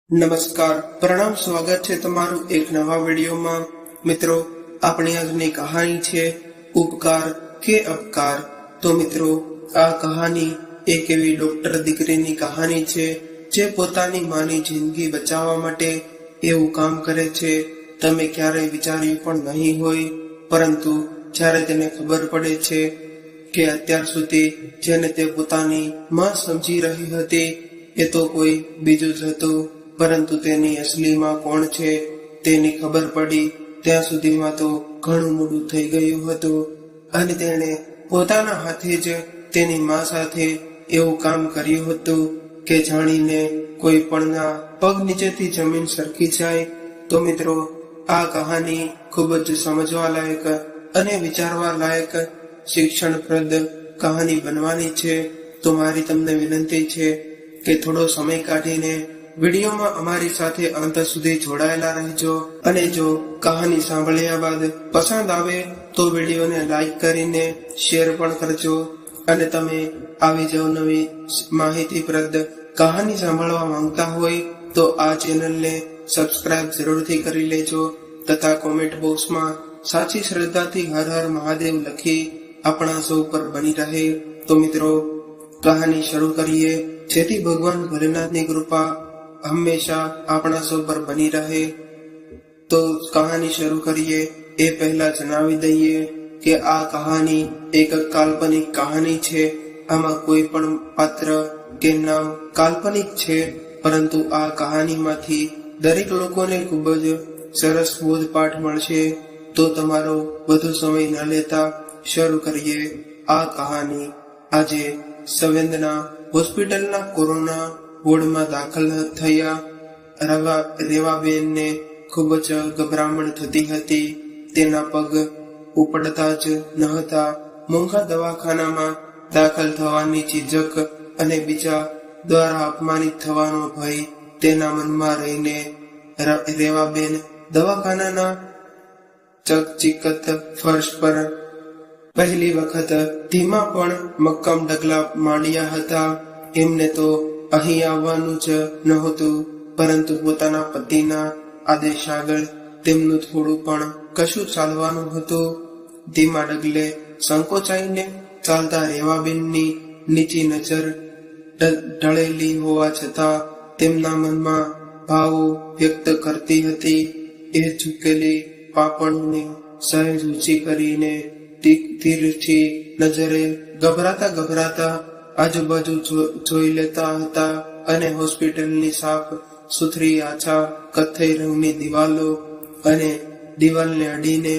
નમસ્કાર, પ્રણામ, સ્વાગત છે તમારું એક નવા વિડીયોમાં। મિત્રો, આપણી આજની કહાની છે ઉપકાર કે અપકાર। તો મિત્રો, આ કહાની એક એવી ડોક્ટર દીકરીની કહાની છે જે પોતાની માની જિંદગી બચાવવા માટે એવું કામ કરે છે તમે ક્યારેય વિચાર્યું પણ નહીં હોય। પરંતુ જ્યારે તેને ખબર પડે છે કે અત્યાર સુધી જેને તે પોતાની માં સમજી રહી હતી એ તો કોઈ બીજું જ હતું, પરંતુ તેની અસલી માં કોણ છે તેની ખબર પડી ત્યાં સુધીમાં તો ઘણું મોડું થઈ ગયું હતું અને તેણે પોતાના હાથે જ તેની માં સાથે એવું કામ કર્યું હતું કે જાણીને કોઈ પણના પગ નીચેથી જમીન સરકી જાય। તો મિત્રો, આ કહાની ખૂબ જ સમજવા લાયક અને વિચારવા લાયક શિક્ષણપ્રદ કહાની બનવાની છે। તો મારી તમને વિનંતી છે કે થોડો સમય કાઢીને વિડીયોમાં અમારી સાથે અંત સુધી જોડાયેલા રહેજો અને જો કહાની સાંભળ્યા બાદ પસંદ આવે તો વિડીયોને લાઈક કરીને શેર પણ કરજો અને તમે આવી જ નવી માહિતીપ્રદ કહાની સાંભળવા માંગતા હોય તો આ ચેનલને સબસ્ક્રાઇબ જરૂરથી કરી લેજો તથા કોમેન્ટ બોક્સમાં સાચી શ્રદ્ધાથી હર હર મહાદેવ લખી આપણા સૌ પર બની રહે। તો મિત્રો, કહાની શરૂ કરીએ જેથી ભગવાન ભોલેનાથની કૃપા હંમેશા આપણા સૌ પર બની રહે। તો કહાની શરૂ કરીએ એ પહેલા જણાવી દઈએ કે આ કહાની એક કાલ્પનિક કહાની છે। આમાં કોઈ પણ પાત્ર કે નામ કાલ્પનિક છે, પરંતુ આ કહાનીમાંથી દરેક લોકોને ખૂબ જ સરસ બોધપાઠ મળશે। તો તમારો વધુ સમય ન લેતા શરૂ કરીએ આ કહાની। આજે સંવેદના હોસ્પિટલના કોરોના વોર્ડમાં દાખલ થયા રેવાબેનને ખૂબ જ ગભરામણ થતી હતી। તેના પગ ઉપડતા જ ન હતા। મોંઘા દવાખાનામાં દાખલ થવાની ચીજક અને બીજા દ્વારા અપમાનિત થવાનો ભય તેના મનમાં રહીને રેવાબેન દવાખાનાના ચકચિકત ફર્શ પર પહેલી વખત ધીમા પણ મક્કમ ડગલા માંડ્યા હતા। એમને તો અહીં આવવાનું જ નહોતું, પરંતુ પોતાના પતિના આદેશ આગળ તેમનું થોડું પણ કશું ચાલવાનું હતું। ધીમા ડગલે સંકોચાઈને ચાલતા રેવાબેનની નીચી નજર ઢળેલી હોવા છતાં તેમના મનમાં ભાવો વ્યક્ત કરતી હતી। એ ઝૂકેલી પાપણને સહેજ ઊંચી કરીને તીરછી નજરે ગભરાતા આજુબાજુ જોઈ લેતા હતા અને હોસ્પિટલની સાફ સુથરી આછા કથ્થઈ રંગની દિવાલો અને દિવાલને અડીને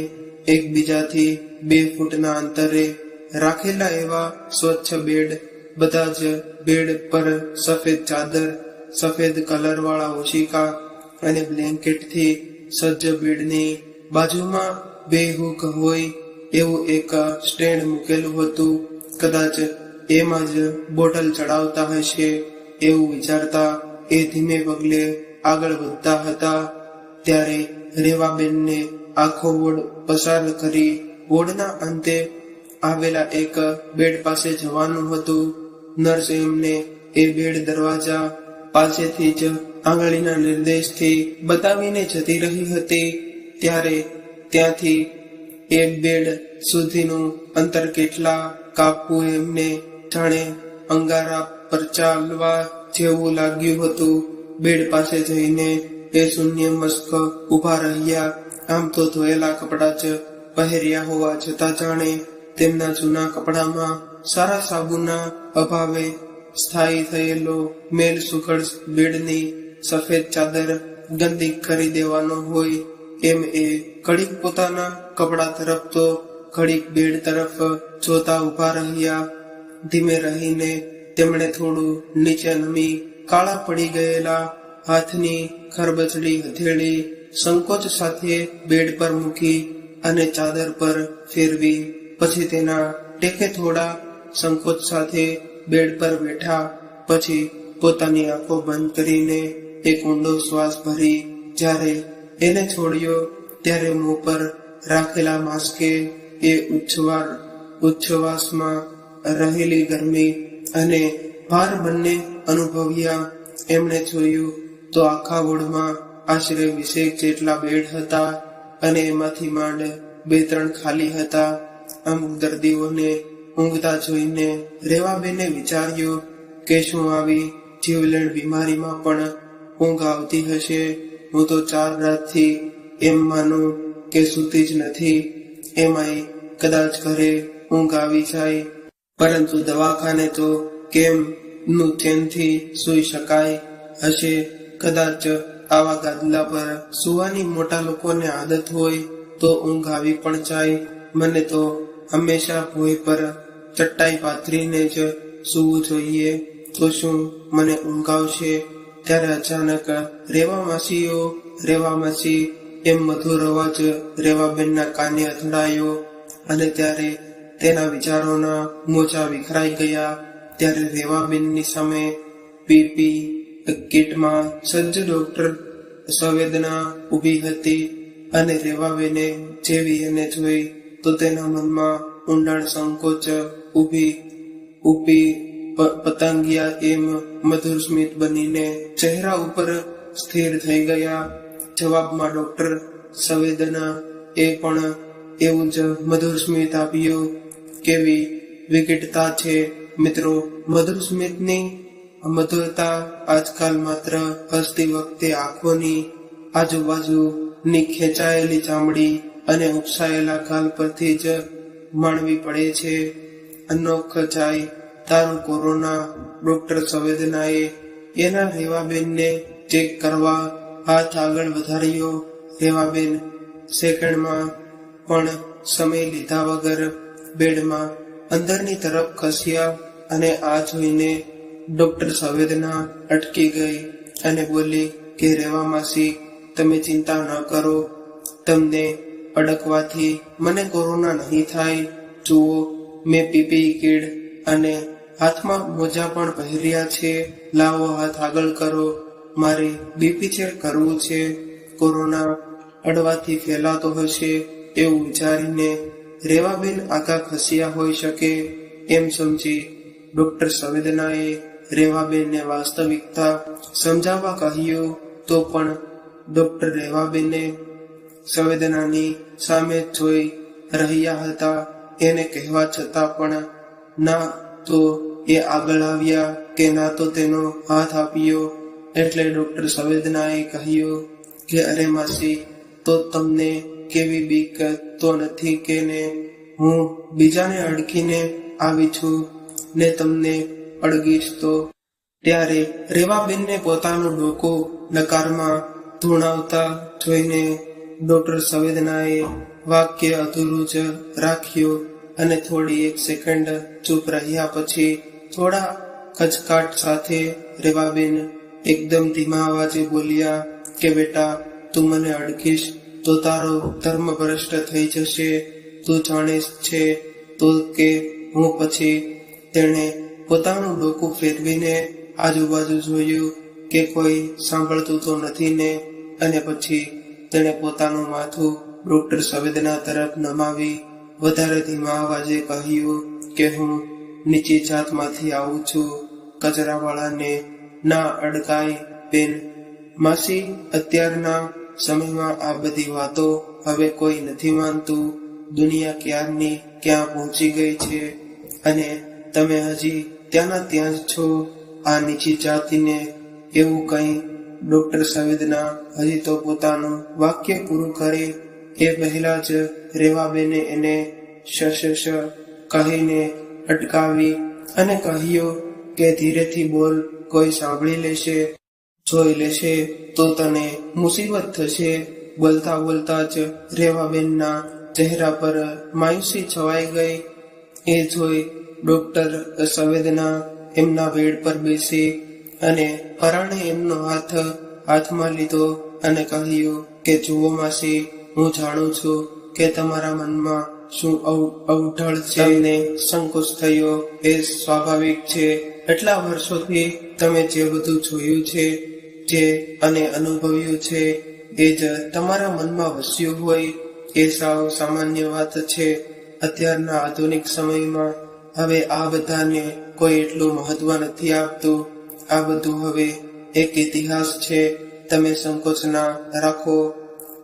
એકબીજાથી 2 ફૂટના અંતરે રાખેલા એવા સ્વચ્છ બેડ, બધા જ બેડ પર સફેદ ચાદર, સફેદ કલરવાળા ઓશિકા અને બ્લેન્કેટથી સજ્જ બેડની બાજુમાં 2 હૂક હોય એવું એક સ્ટેન્ડ મૂકેલું હતું। કદાચ એમાં જ બોટલ ચડાવતા હશે એવું વિચારતા એ ધીમે પગલે આગળ વધતા હતા। ત્યારે રેવાબેનને આખો વોર્ડ પસાર કરી વોર્ડના અંતે આવેલા એક બેડ પાસે જવાનું હતું। નર્સ એમને એ બેડ દરવાજા પાસેથી જ આંગળીના નિર્દેશથી બતાવીને જતી રહી હતી। ત્યારે ત્યાંથી એ બેડ સુધીનું અંતર કેટલા કાપવું એમને જાણે અંગારા પર ચાલવા જેવું લાગ્યું હતું। બેડ પાસે જઈને એ શૂન્ય મસ્ક ઉભા રહ્યા। આમ તો ધોયેલા કપડાં જ પહેર્યા હોવા છતાં જાણે તેમના જૂના કપડામાં સારા સાબુના અભાવે સ્થાયી થયેલો મેલ સુઘડ બેડની સફેદ ચાદર ગંદી કરી દેવાનો હોય એમ એ ઘડીક પોતાના કપડા તરફ તો ઘડીક બેડ તરફ જોતા ઉભા રહ્યા। ધીમે રહીને તેમણે થોડું નીચે નમી કાળા પડી ગયેલા હાથની ખરબચડી હથેળી સંકોચ સાથે બેડ પર મૂકી અને ચાદર પર ફેરવી। પછી તેના ટેકે થોડા સંકોચ સાથે બેડ પર બેઠા। પછી પોતાની આંખો બંધ કરીને એક ઊંડો શ્વાસ ભરી જ્યારે એને છોડ્યો ત્યારે મોં પર રાખેલા માસ્કે એ ઉચ્છવાસમાં રહેલી ગરમી અને ભાર બંને અનુભવ્યા। એમણે જોયું તો આખા વોર્ડમાં આશરે 20 જેટલા બેડ હતા અને એમાંથી માંડ 2-3 ખાલી હતા. અમુક દર્દીઓને ઊંઘતા જોઈને રેવાબેને વિચાર્યું કે શું આવી જીવલેણ બીમારીમાં પણ ઊંઘ આવતી હશે. હું તો 4 રાતથી એમ માનું કે સૂતી જ નથી, એમાંય કદાચ ઘરે ઊંઘ આવી જાય, પરંતુ દવાખાને તો કેમ નું ચેનથી સૂઈ શકાય હશે. કદાચ આવા ગાદલા પર સુવાની મોટા લોકોને આદત હોય તો ઊંઘ આવી પણ જાય. મને તો હંમેશા ભોંય પર ચટાઈ પાથરીને જ સૂવું જોઈએ, તો શું મને ઊંઘ આવશે? ત્યારે અચાનક રેવા માસી એમ મધુર અવાજ રેવાબેનના કાને અથડાયો અને ત્યારે તેના વિચારોના મોજા વિખરાઈ ગયા. ત્યારે રેવાબેનની સામે પીપી કીટમાં સજ્જ ડોક્ટર સંવેદના ઊભી હતી અને રેવાબેને જેવી એને જોઈ તો તેના મનમાં ઊંડાણ સંકોચ ઊભી પતંગિયા એમ મધુર સ્મિત બનીને ચહેરા ઉપર સ્થિર થઈ ગયા. જવાબમાં ડોક્ટર સંવેદના એ પણ એવું જ મધુર સ્મિત આપ્યું. કેવી વિકટતા છે મિત્રો! મધુર સ્મિતની મધુરતા આજકાલ માત્ર હસતી વખતે આંખોની આજુબાજુની ખેંચાયેલી ચામડી અને ઉપસાયેલા ગાલ પરથી જ માણવી પડે છે. અનોખ જાય તારું કોરોના. ડોક્ટર સંવેદનાએ એના રેવાબેનને ચેક કરવા હાથ આગળ વધાર્યો. રેવાબેન સેકન્ડમાં પણ સમય લીધા વગર બેડમાં અંદરની તરફ ખસ્યા અને આ જોઈને ડોક્ટર સંવેદના અટકી ગઈ અને બોલી કે રેવા માસી, તમે ચિંતા ન કરો, તમને અડકવાથી મને કોરોના નહીં થાય. જુઓ, મેં પીપી કીટ અને હાથમાં મોજા પણ પહેર્યા છે. લાવો હાથ આગળ કરો, મારે બીપી ચેક કરવું છે. કોરોના અડવાથી ફેલાતો હશે એવું વિચારીને રેવાબેન આગા ખસ્યા હોઈ શકે એમ સમજી ડોક્ટર સંવેદનાએ રેવાબેનને વાસ્તવિકતા સમજાવવા કહ્યું. તો પણ ડોક્ટર રેવાબેને સંવેદનાની સામે જોઈ રહ્યા હતા. એને કહેવા છતાં પણ ના તો એ આગળ આવ્યા કે ના તો તેનો હાથ આપ્યો. એટલે ડોક્ટર સંવેદનાએ કહ્યું કે અરે માસી, તો તમને કેવી બીક તો નથી કે ને હું બીજાને અડકીને આવી છું ને તમને અડગીશ તો? ત્યારે રેવાબેનને પોતાનું ડોકું નકારમાં ધૂણાવતા જોઈને ડોક્ટર સંવેદનાએ વાક્ય અધૂરું જ રાખ્યું અને થોડી 1 સેકન્ડ ચૂપ રહ્યા પછી થોડા ખચકાટ સાથે રેવાબેન એકદમ ધીમા અવાજે બોલ્યા કે બેટા, તું મને અડકીશ તો તારો ધર્મ ભ્રષ્ટ થઈ જશે. તું જાણે છે તો કે હું? પછી તેણે પોતાનું ડોકું ફેરવીને આજુબાજુ જોયું કે કોઈ સાંભળતું તો નથી ને, અને પછી તેણે પોતાનું માથું ડોક્ટર સંવેદના તરફ નમાવી વધારે ધીમા અવાજે કહ્યું કે હું નીચી જાતમાંથી આવું છું. કચરાવાળાને ના અડકાય બેન. માસી, અત્યારના સમયમાં આ બધી વાતો હવે કોઈ નથી માનતું. દુનિયા ક્યારની ક્યાં પહોંચી ગઈ છે અને તમે હજી ત્યાંના ત્યાં જ છો. આ નીચી જાતિને એવું કંઈ ડોક્ટર સંવેદના હજી તો પોતાનું વાક્ય પૂરું કરે એ પહેલા જ રેવાબેને એને શશ કહીને અટકાવી અને કહ્યું કે ધીરેથી બોલ, કોઈ સાંભળી લેશે, જોઈ લેશે તો તને મુસીબત થશે. બોલતા બોલતા જ રેવાબેનના ચહેરા પર માયુસી છવાઈ ગઈ. એ જોઈ ડોક્ટર સંવેદના એમના બેડ પર બેસી અને પરાણે એમનો હાથમાં લીધો અને કહ્યું કે જુઓ માસી, હું જાણું છું કે તમારા મનમાં શું અવઢળ છે. તમને સંકોચ થયો એ સ્વાભાવિક છે. એટલા વર્ષોથી તમે જે બધું જોયું છે, જે અને અનુભવ્યું છે, એ જ તમારા મનમાં વસ્યું હોય એ સાવ સામાન્ય વાત છે. અત્યારના આધુનિક સમયમાં હવે આ બધાને કોઈ એટલું મહત્વ નથી આપતું. આ બધું હવે એક ઇતિહાસ છે. તમે સંકોચ ના રાખો.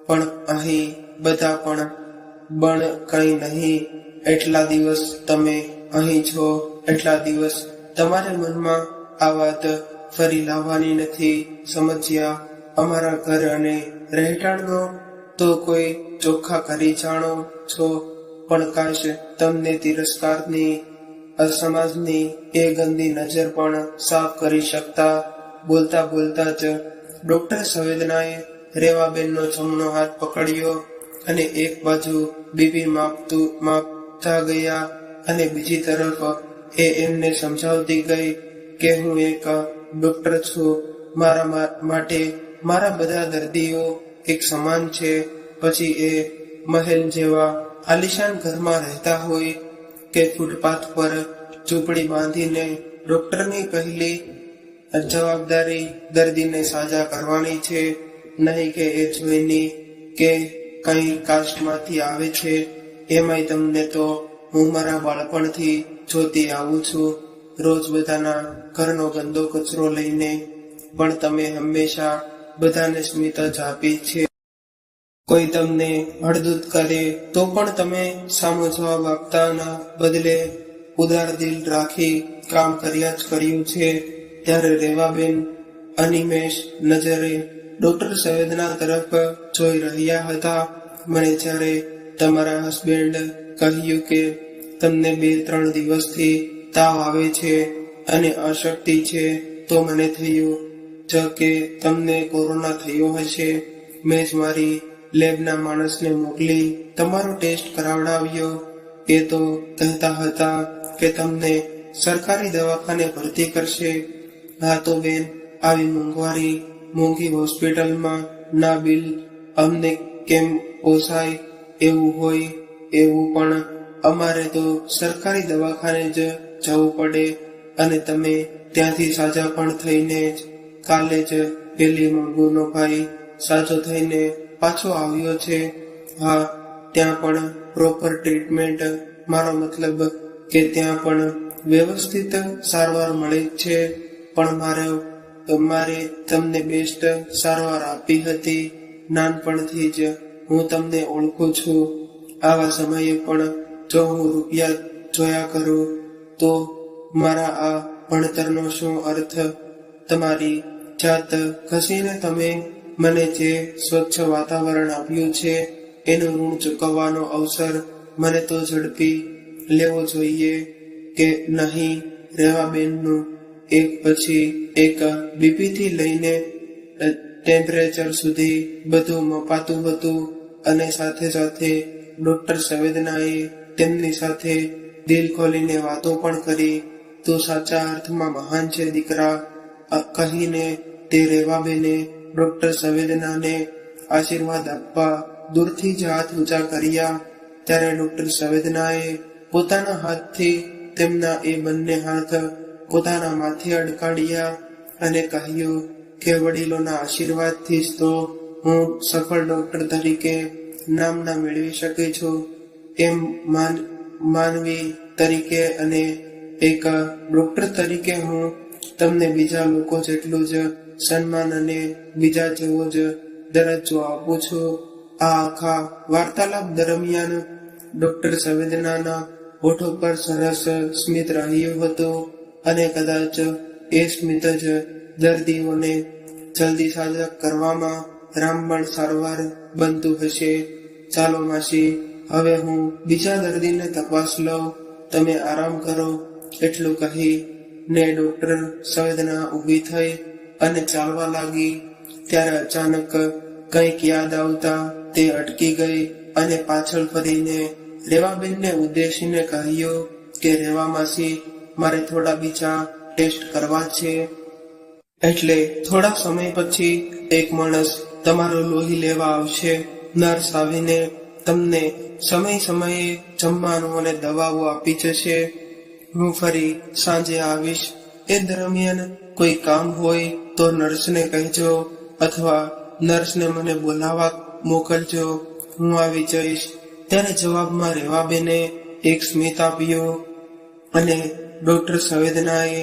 પણ અહીં બધા પણ કંઈ નહીં. એટલા દિવસ તમે અહીં છો, એટલા દિવસ તમારે મનમાં આ વાત ફરી લાવવાની નથી. સમજ્યા? અમારા ઘર અને રહેઠાણનો તો કોઈ ચોખ્ખા કરી જાણો છો, પણ કાશ તમને તિરસ્કારની સમાજની એ ગંદી નજર પણ સાફ કરી શકતા. બોલતા બોલતા જ ડોક્ટર સંવેદનાએ રેવાબેનનો જમણો હાથ પકડ્યો અને એક બાજુ બીપી માપતા ગયા અને બીજી તરફ એ એમને સમજાવતી ગઈ કે હું એક ડોક્ટર છું. મારા માટે મારા બધા દર્દીઓ એક સમાન છે. પછી એ મહેલ જેવા આલિશાન ઘરમાં રહેતા હોય કે ફૂટપાથ પર ઝૂંપડી બાંધીને ડોક્ટરની પહેલી જવાબદારી દર્દીને સાજા કરવાની છે, નહીં કે એ જોઈને કે કઈ કાસ્ટમાંથી આવે છે. એમાંય તમને તો હું મારા બાળપણથી જોતી આવું છું, રોજ બધાના ઘરનો ગંદો કચરો લઈને, પણ તમે હંમેશા બધાને સ્મિત જ આપી છે. કોઈ તમને હળદૂત કરે તો પણ તમે સામો જવાબ આપતાના બદલે ઉદાર દિલ રાખી કામ કર્યા જ કર્યું છે. ત્યારે રેવાબેન અનિમેષ નજરે ડોક્ટર સંવેદના તરફ જોઈ રહ્યા હતા. મને જ્યારે તમારા હસબન્ડ કહ્યું કે તમને 2-3 દિવસથી તાવ આવે છે અને અશક્તિ છે, તો મને થયું જ કે તમને કોરોના થયો હશે. મેં જ મારી લેબના માણસને મોકલી તમારો ટેસ્ટ કરાવડાવ્યો. એ તો કહેતા હતા કે તમને સરકારી દવાખાને ભરતી કરશે. હા તો બેન, આવી મોંઘી હોસ્પિટલમાં ના બિલ અમને કેમ પોસાય? એવું હોય એવું, પણ અમારે તો સરકારી દવાખાને જ જવું પડે અને તમે ત્યાંથી સાજા પણ થઈને જ કાલે જ પેલી મંગુનો ભાઈ સાજો થઈને પાછો આવ્યો છે. હા, ત્યાં પણ પ્રોપર ટ્રીટમેન્ટ, મારો મતલબ કે ત્યાં પણ વ્યવસ્થિત સારવાર મળે છે. પણ મારે તમને બેસ્ટ સારવાર આપી હતી. નાનપણથી જ હું તમને ઓળખું છું. આવા સમયે પણ જો હું રૂપિયા જોયા કરું તો મારા આ ભણતરનો શું અર્થ? તમારી જાત ઘસીને તમે મને જે સ્વચ્છ વાતાવરણ આપ્યું છે એનું ઋણ ચૂકવવાનો અવસર મને તો ઝડપી લેવો જોઈએ કે નહીં? રેવાબેનનું એક પછી એક બીપીથી લઈને ટેમ્પરેચર સુધી બધું મપાતું હતું અને સાથે સાથે ડોક્ટર સંવેદનાએ તેમની સાથે દિલ ખોલીને વાતો પણ કરી. તું સાચા અર્થમાં મહાન છે દીકરા, કહીને તે રેવાબેને ડોક્ટર સંવેદનાને આશીર્વાદ આપવા દૂરથી જ હાથ ઊંચા કર્યા. ત્યારે ડોક્ટર સંવેદનાએ પોતાના હાથથી તેમના એ બંને હાથ પોતાના માથે અડકાડ્યા અને કહ્યું કે વડીલોના આશીર્વાદથી જ તો હું સફળ ડોક્ટર તરીકે નામના મેળવી શકી છું. એમ માનવી તરીકે અને એક ડોક્ટર તરીકે હું તમને બીજા લોકો જેટલું જ સન્માન અને બીજા જેવો જ દરજ્જો આપું છું. આ આખા વાર્તાલાપ દરમિયાન ડોક્ટર સંવેદનાના હોઠો પર સરસ સ્મિત રહ્યું હતું અને કદાચ એ સ્મિત જ દર્દીઓને જલ્દી સાજા કરવામાં રામબાણ સારવાર બનતું હશે. ચાલો માસી, હવે હું બીજા દર્દીને તપાસ લઉં, તમે આરામ કરો. એટલું કહી ને ડોક્ટર સંવેદના ઊભી થઈ અને ચાલવા લાગી. ત્યારે અચાનક કંઈક યાદ આવતા તે અટકી ગઈ અને પાછળ ફરીને રેવાબેનને ઉદ્દેશીને કહ્યું કે રેવા માસી, મારે થોડા બીજા ટેસ્ટ કરવા છે. એટલે થોડા સમય પછી એક માણસ તમારો લોહી લેવા આવશે. નર્સ આવીને તમને સમયે જમવાનું અને દવાઓ આપી જશે. હું ફરી સાંજે આવીશ. એ દરમિયાન કોઈ કામ હોય તો નર્સને કહેજો અથવા નર્સને મને બોલાવવા મોકલજો, હું આવી જઈશ. ત્યારે જવાબમાં રેવાબેને એક સ્મિત આપ્યું અને ડોક્ટર સંવેદનાએ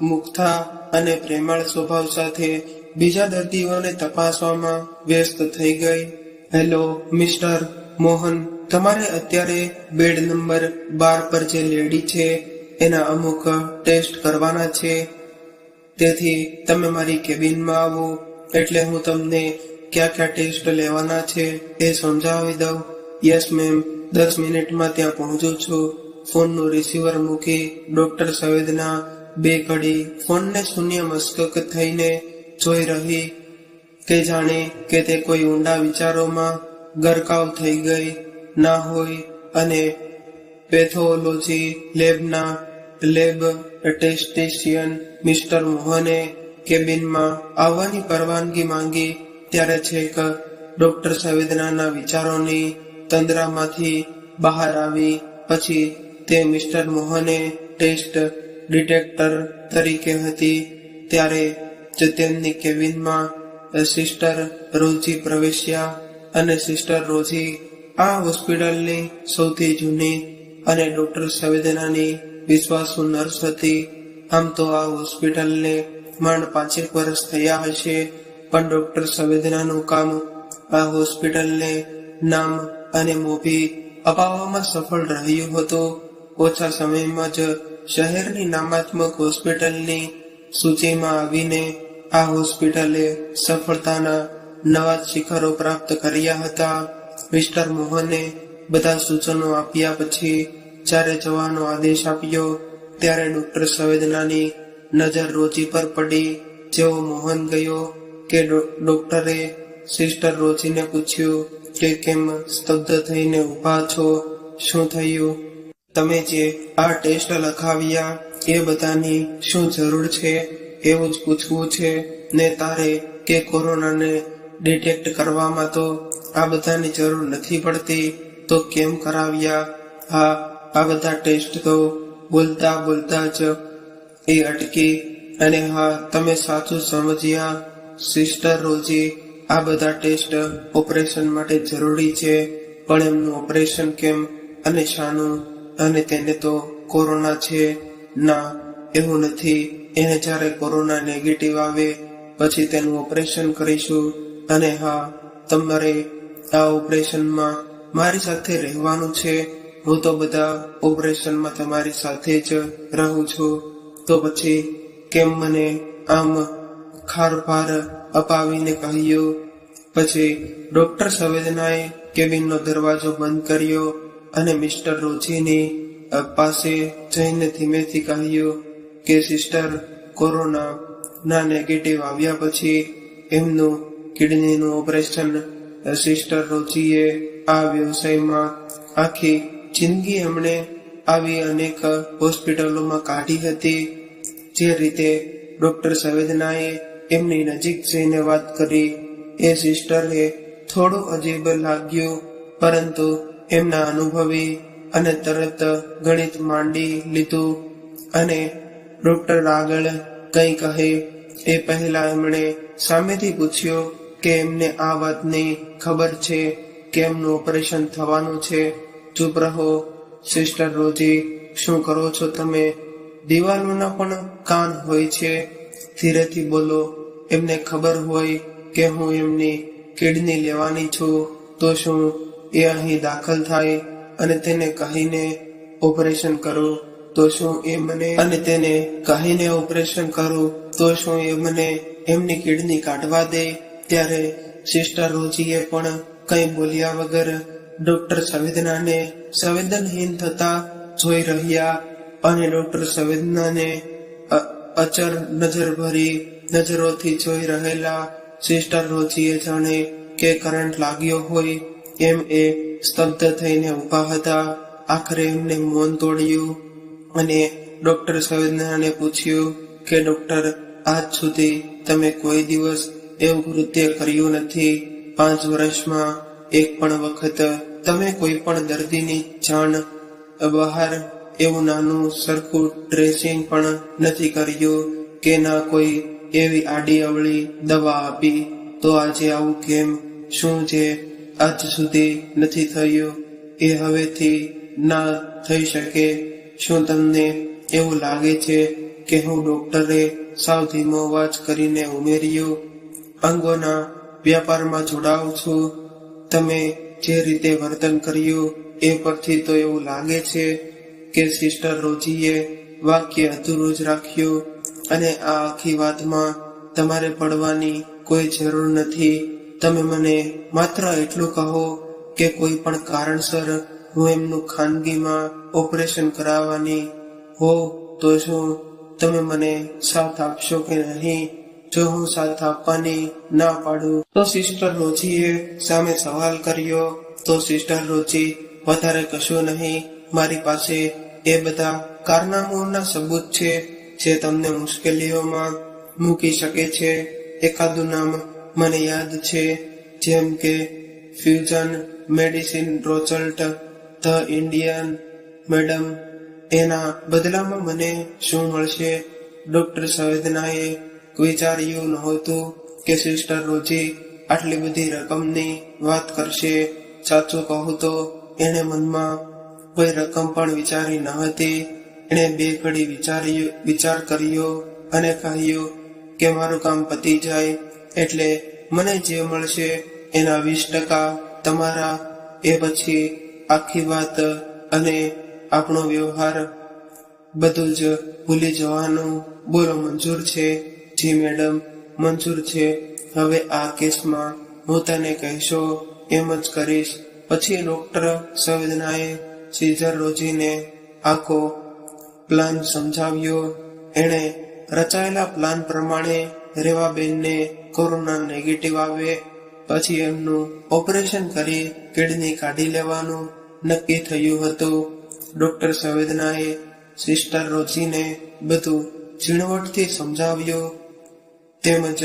મુક્તા અને પ્રેમાળ સ્વભાવ સાથે બીજા દર્દીઓને તપાસવામાં વ્યસ્ત થઈ ગઈ. હેલો મિસ્ટર મોહન, તમારે અત્યારે બેડ નંબર 12 પર જે લેડી છે એના અમુક ટેસ્ટ કરવાના છે, તેથી તમે મારી કેબિનમાં આવો એટલે હું તમને ક્યાં ક્યાં ટેસ્ટ લેવાના છે એ સમજાવી દઉં. યસ મેમ, 10 મિનિટમાં ત્યાં પહોંચું છું. ફોનનું રિસીવર મૂકી ડોક્ટર સંવેદના 2 ઘડી ફોનને શૂન્ય મસ્તક થઈને જોઈ રહી કે જાણે કે તે કોઈ ઊંડા વિચારોમાં ગરકાવ થઈ ગઈ ના હોય અને પેથોલોજી લેબના લેબ ટેસ્ટિશિયન મિસ્ટર મોહને કેબિનમાં આવવાની પરવાનગી માંગી ત્યારે છેક ડોક્ટર સંવેદનાના વિચારોની તંદ્રામાંથી બહાર આવી. પછી તે મિસ્ટર મોહને ટેસ્ટ ડિટેક્ટર તરીકે હતી ત્યારે જ તેમની કેબિનમાં સિસ્ટર રોજી પ્રવેશ્યા. અને સિસ્ટર રોજી આ હોસ્પિટલની સૌથી જૂની અને ડોક્ટર સંવેદનાની વિશ્વાસુ નર્સ હતી. આમ તો આ હોસ્પિટલને માંડ 5 વર્ષ થયા હશે, પણ ડોક્ટર સંવેદનાનું કામ આ હોસ્પિટલને નામ અને મોભી અપાવવામાં સફળ રહ્યું હતું. ઓછા સમયમાં જ શહેરની નામાત્મક હોસ્પિટલની સૂચિમાં આવીને આ હોસ્પિટલે સફળતાના નવા શિખરો પ્રાપ્ત કર્યા હતા. મિસ્ટર મોહને બધા સૂચનો આપ્યા પછી જ્યારે જવાનો આદેશ આપ્યો ત્યારે ડોક્ટર સંવેદનાની નજર રોજી પર પડી. જેવો મોહન ગયો કે ડોક્ટરે સિસ્ટર રોજીને પૂછ્યું કે કેમ સ્તબ્ધ થઈને ઊભા છો, શું થયું? તમે જે આ ટેસ્ટ લખાવ્યા એ બધાની શું જરૂર છે એવું જ પૂછવું છે ને તારે કે કોરોનાને ડિટેક્ટ કરવામાં તો આ બધાની જરૂર નથી પડતી, તો કેમ કરાવ્યા? હા, આ બધા ટેસ્ટ તો બોલતા બોલતા જ એ અટકી અને હા, તમે સાચું સમજ્યા સિસ્ટર રોજી, આ બધા ટેસ્ટ ઓપરેશન માટે જરૂરી છે, પણ એમનું ઓપરેશન કેમ અને શાનું? અને તેને તો કોરોના છે. ના, એવું નથી. એને જ્યારે કોરોના નેગેટિવ આવે પછી તેનું ઓપરેશન કરીશું. અને હા, તમારે આ ઓપરેશનમાં મારી સાથે રહેવાનું છે. હું તો બધા ઓપરેશનમાં તમારી સાથે જ રહું છું. તો પછી કેમ મને આમ ખારભાર અપાવીને કહ્યું? પછી ડોક્ટર સંવેદનાએ કેબિનનો દરવાજો બંધ કર્યો અને મિસ્ટર રોજીની પાસે જઈને ધીમેથી કહ્યું કે સિસ્ટર, કોરોના ના નેગેટિવ આવ્યા પછી એમનું કિડનીનું ઓપરેશન. સિસ્ટર રોજીએ આ વ્યવસાયમાં આખી જિંદગી એમણે આવી અનેક હોસ્પિટલોમાં કાઢી હતી. જે રીતે ડોક્ટર સંવેદનાએ એમની નજીક જઈને વાત કરી એ સિસ્ટરને થોડું અજીબ લાગ્યું, પરંતુ એમના અનુભવી અને તરત ગણિત માંડી લીધું અને ડોક્ટર આગળ કંઈ કહે એ પહેલા એમણે સામેથી પૂછ્યો કે એમને આ વાતની ખબર છે કે એમનું ઓપરેશન થવાનું છે. ચૂપ રહો સિસ્ટર રોજી, શું કરો છો તમે? દિવાલોના પણ કાન હોય છે, ધીરેથી બોલો. એમને ખબર હોય કે હું એમની કિડની લેવાની છું તો શું એ અહીં દાખલ થાય અને તેને કહીને ઓપરેશન કરું તો શું એ મને અને તેને કહીને ઓપરેશન કરું તો શું એ મને એમની કિડની કાઢવા દે? ત્યારે સિસ્ટર રોજીએ પણ કંઈ બોલ્યા વગર ડોક્ટર સંવેદનાને સંવેદનહીન થતા જોઈ રહ્યા અને ડોક્ટર સંવેદનાને અચર નજરભરી નજરોથી જોઈ રહેલા સિસ્ટર રોજીએ જાણે કે કરંટ લાગ્યો હોય એમ એ સ્તબ્ધ થઈને ઊભા હતા. આખરે એમને મૌન તોડ્યું અને ડોક્ટર સંવેદનાને પૂછ્યું કે ડોક્ટર, આજ સુધી તમે કોઈ દિવસ એવું કૃત્ય કર્યું નથી. 5 વર્ષમાં એક પણ વખત તમે કોઈ પણ દર્દીની જાણ બહાર એવું નાનું સરખું ડ્રેસિંગ પણ નથી કર્યું કે ના કોઈ એવી આડી અવળી દવા આપી. તો આજે આવું કેમ? શું જે આજ સુધી નથી થયું એ હવેથી ના થઈ શકે? શું તમને એવું લાગે છે કે હું ડોક્ટરે સાવ ધીમો અવાજ કરીને ઉમેર્યું, અંગોના વ્યાપારમાં જોડાઉં છું. તમે જે રીતે વર્તન કર્યું એ પરથી તો એવું લાગે છે કે સિસ્ટર રોજીએ વાક્ય અધૂરું જ રાખ્યું અને આ આખી વાતમાં તમારે પડવાની કોઈ જરૂર નથી. તમે મને માત્ર એટલું કહો કે કોઈ પણ કારણસર હું એમનું ખાનગીમાં ઓપરેશન કરાવવાની હો તો શું તમે મને સાથ આપશો કે નહીં? જો હું સાથ આપવાની ના પાડું તો સિસ્ટર રોજીએ સામે સવાલ કર્યો. તો સિસ્ટર રોજી, વધારે કશું નહીં, મારી પાસે એ બધા કારનામાઓના સબૂત છે જે તમને મુશ્કેલીઓમાં મૂકી શકે છે. એકાદું નામ મને યાદ છે, જેમ કે ફ્યુઝન મેડિસિન રોચલ્ટ, ધ ઇન્ડિયન મેડમ. એના બદલામાં મને શું મળશે? ડોક્ટર સંવેદનાએ વિચાર્યું નહોતું કે સિસ્ટર રોજી આટલી બધી રકમની વાત કરશે. સાચું કહું તો એણે મનમાં કોઈ રકમ પણ વિચારી ન હતી. એણે બે ઘડી વિચાર કર્યો અને કહ્યું કે મારું કામ પતી જાય એટલે મને જે મળશે એના 20% તમારા, એ પછી આખી વાત અને આપણો વ્યવહાર બધું જ ભૂલી જવાનું. બોલો, મંજૂર છે? જી મેડમ, મંજૂર છે. હવે આ કેસમાં હું તને કહેશો એમ જ કરીશ. પછી ડોક્ટર સંવેદનાએ સિસ્ટર રોજીને આખો પ્લાન સમજાવ્યો. એણે રચાયેલા પ્લાન પ્રમાણે રેવાબેનને કોરોના નેગેટિવ આવે પછી એમનું ઓપરેશન કરી કિડની કાઢી લેવાનું નક્કી થયું હતું. ડોક્ટર સંવેદનાએ સિસ્ટર રોજીને બધું ઝીણવટથી સમજાવ્યું, તેમજ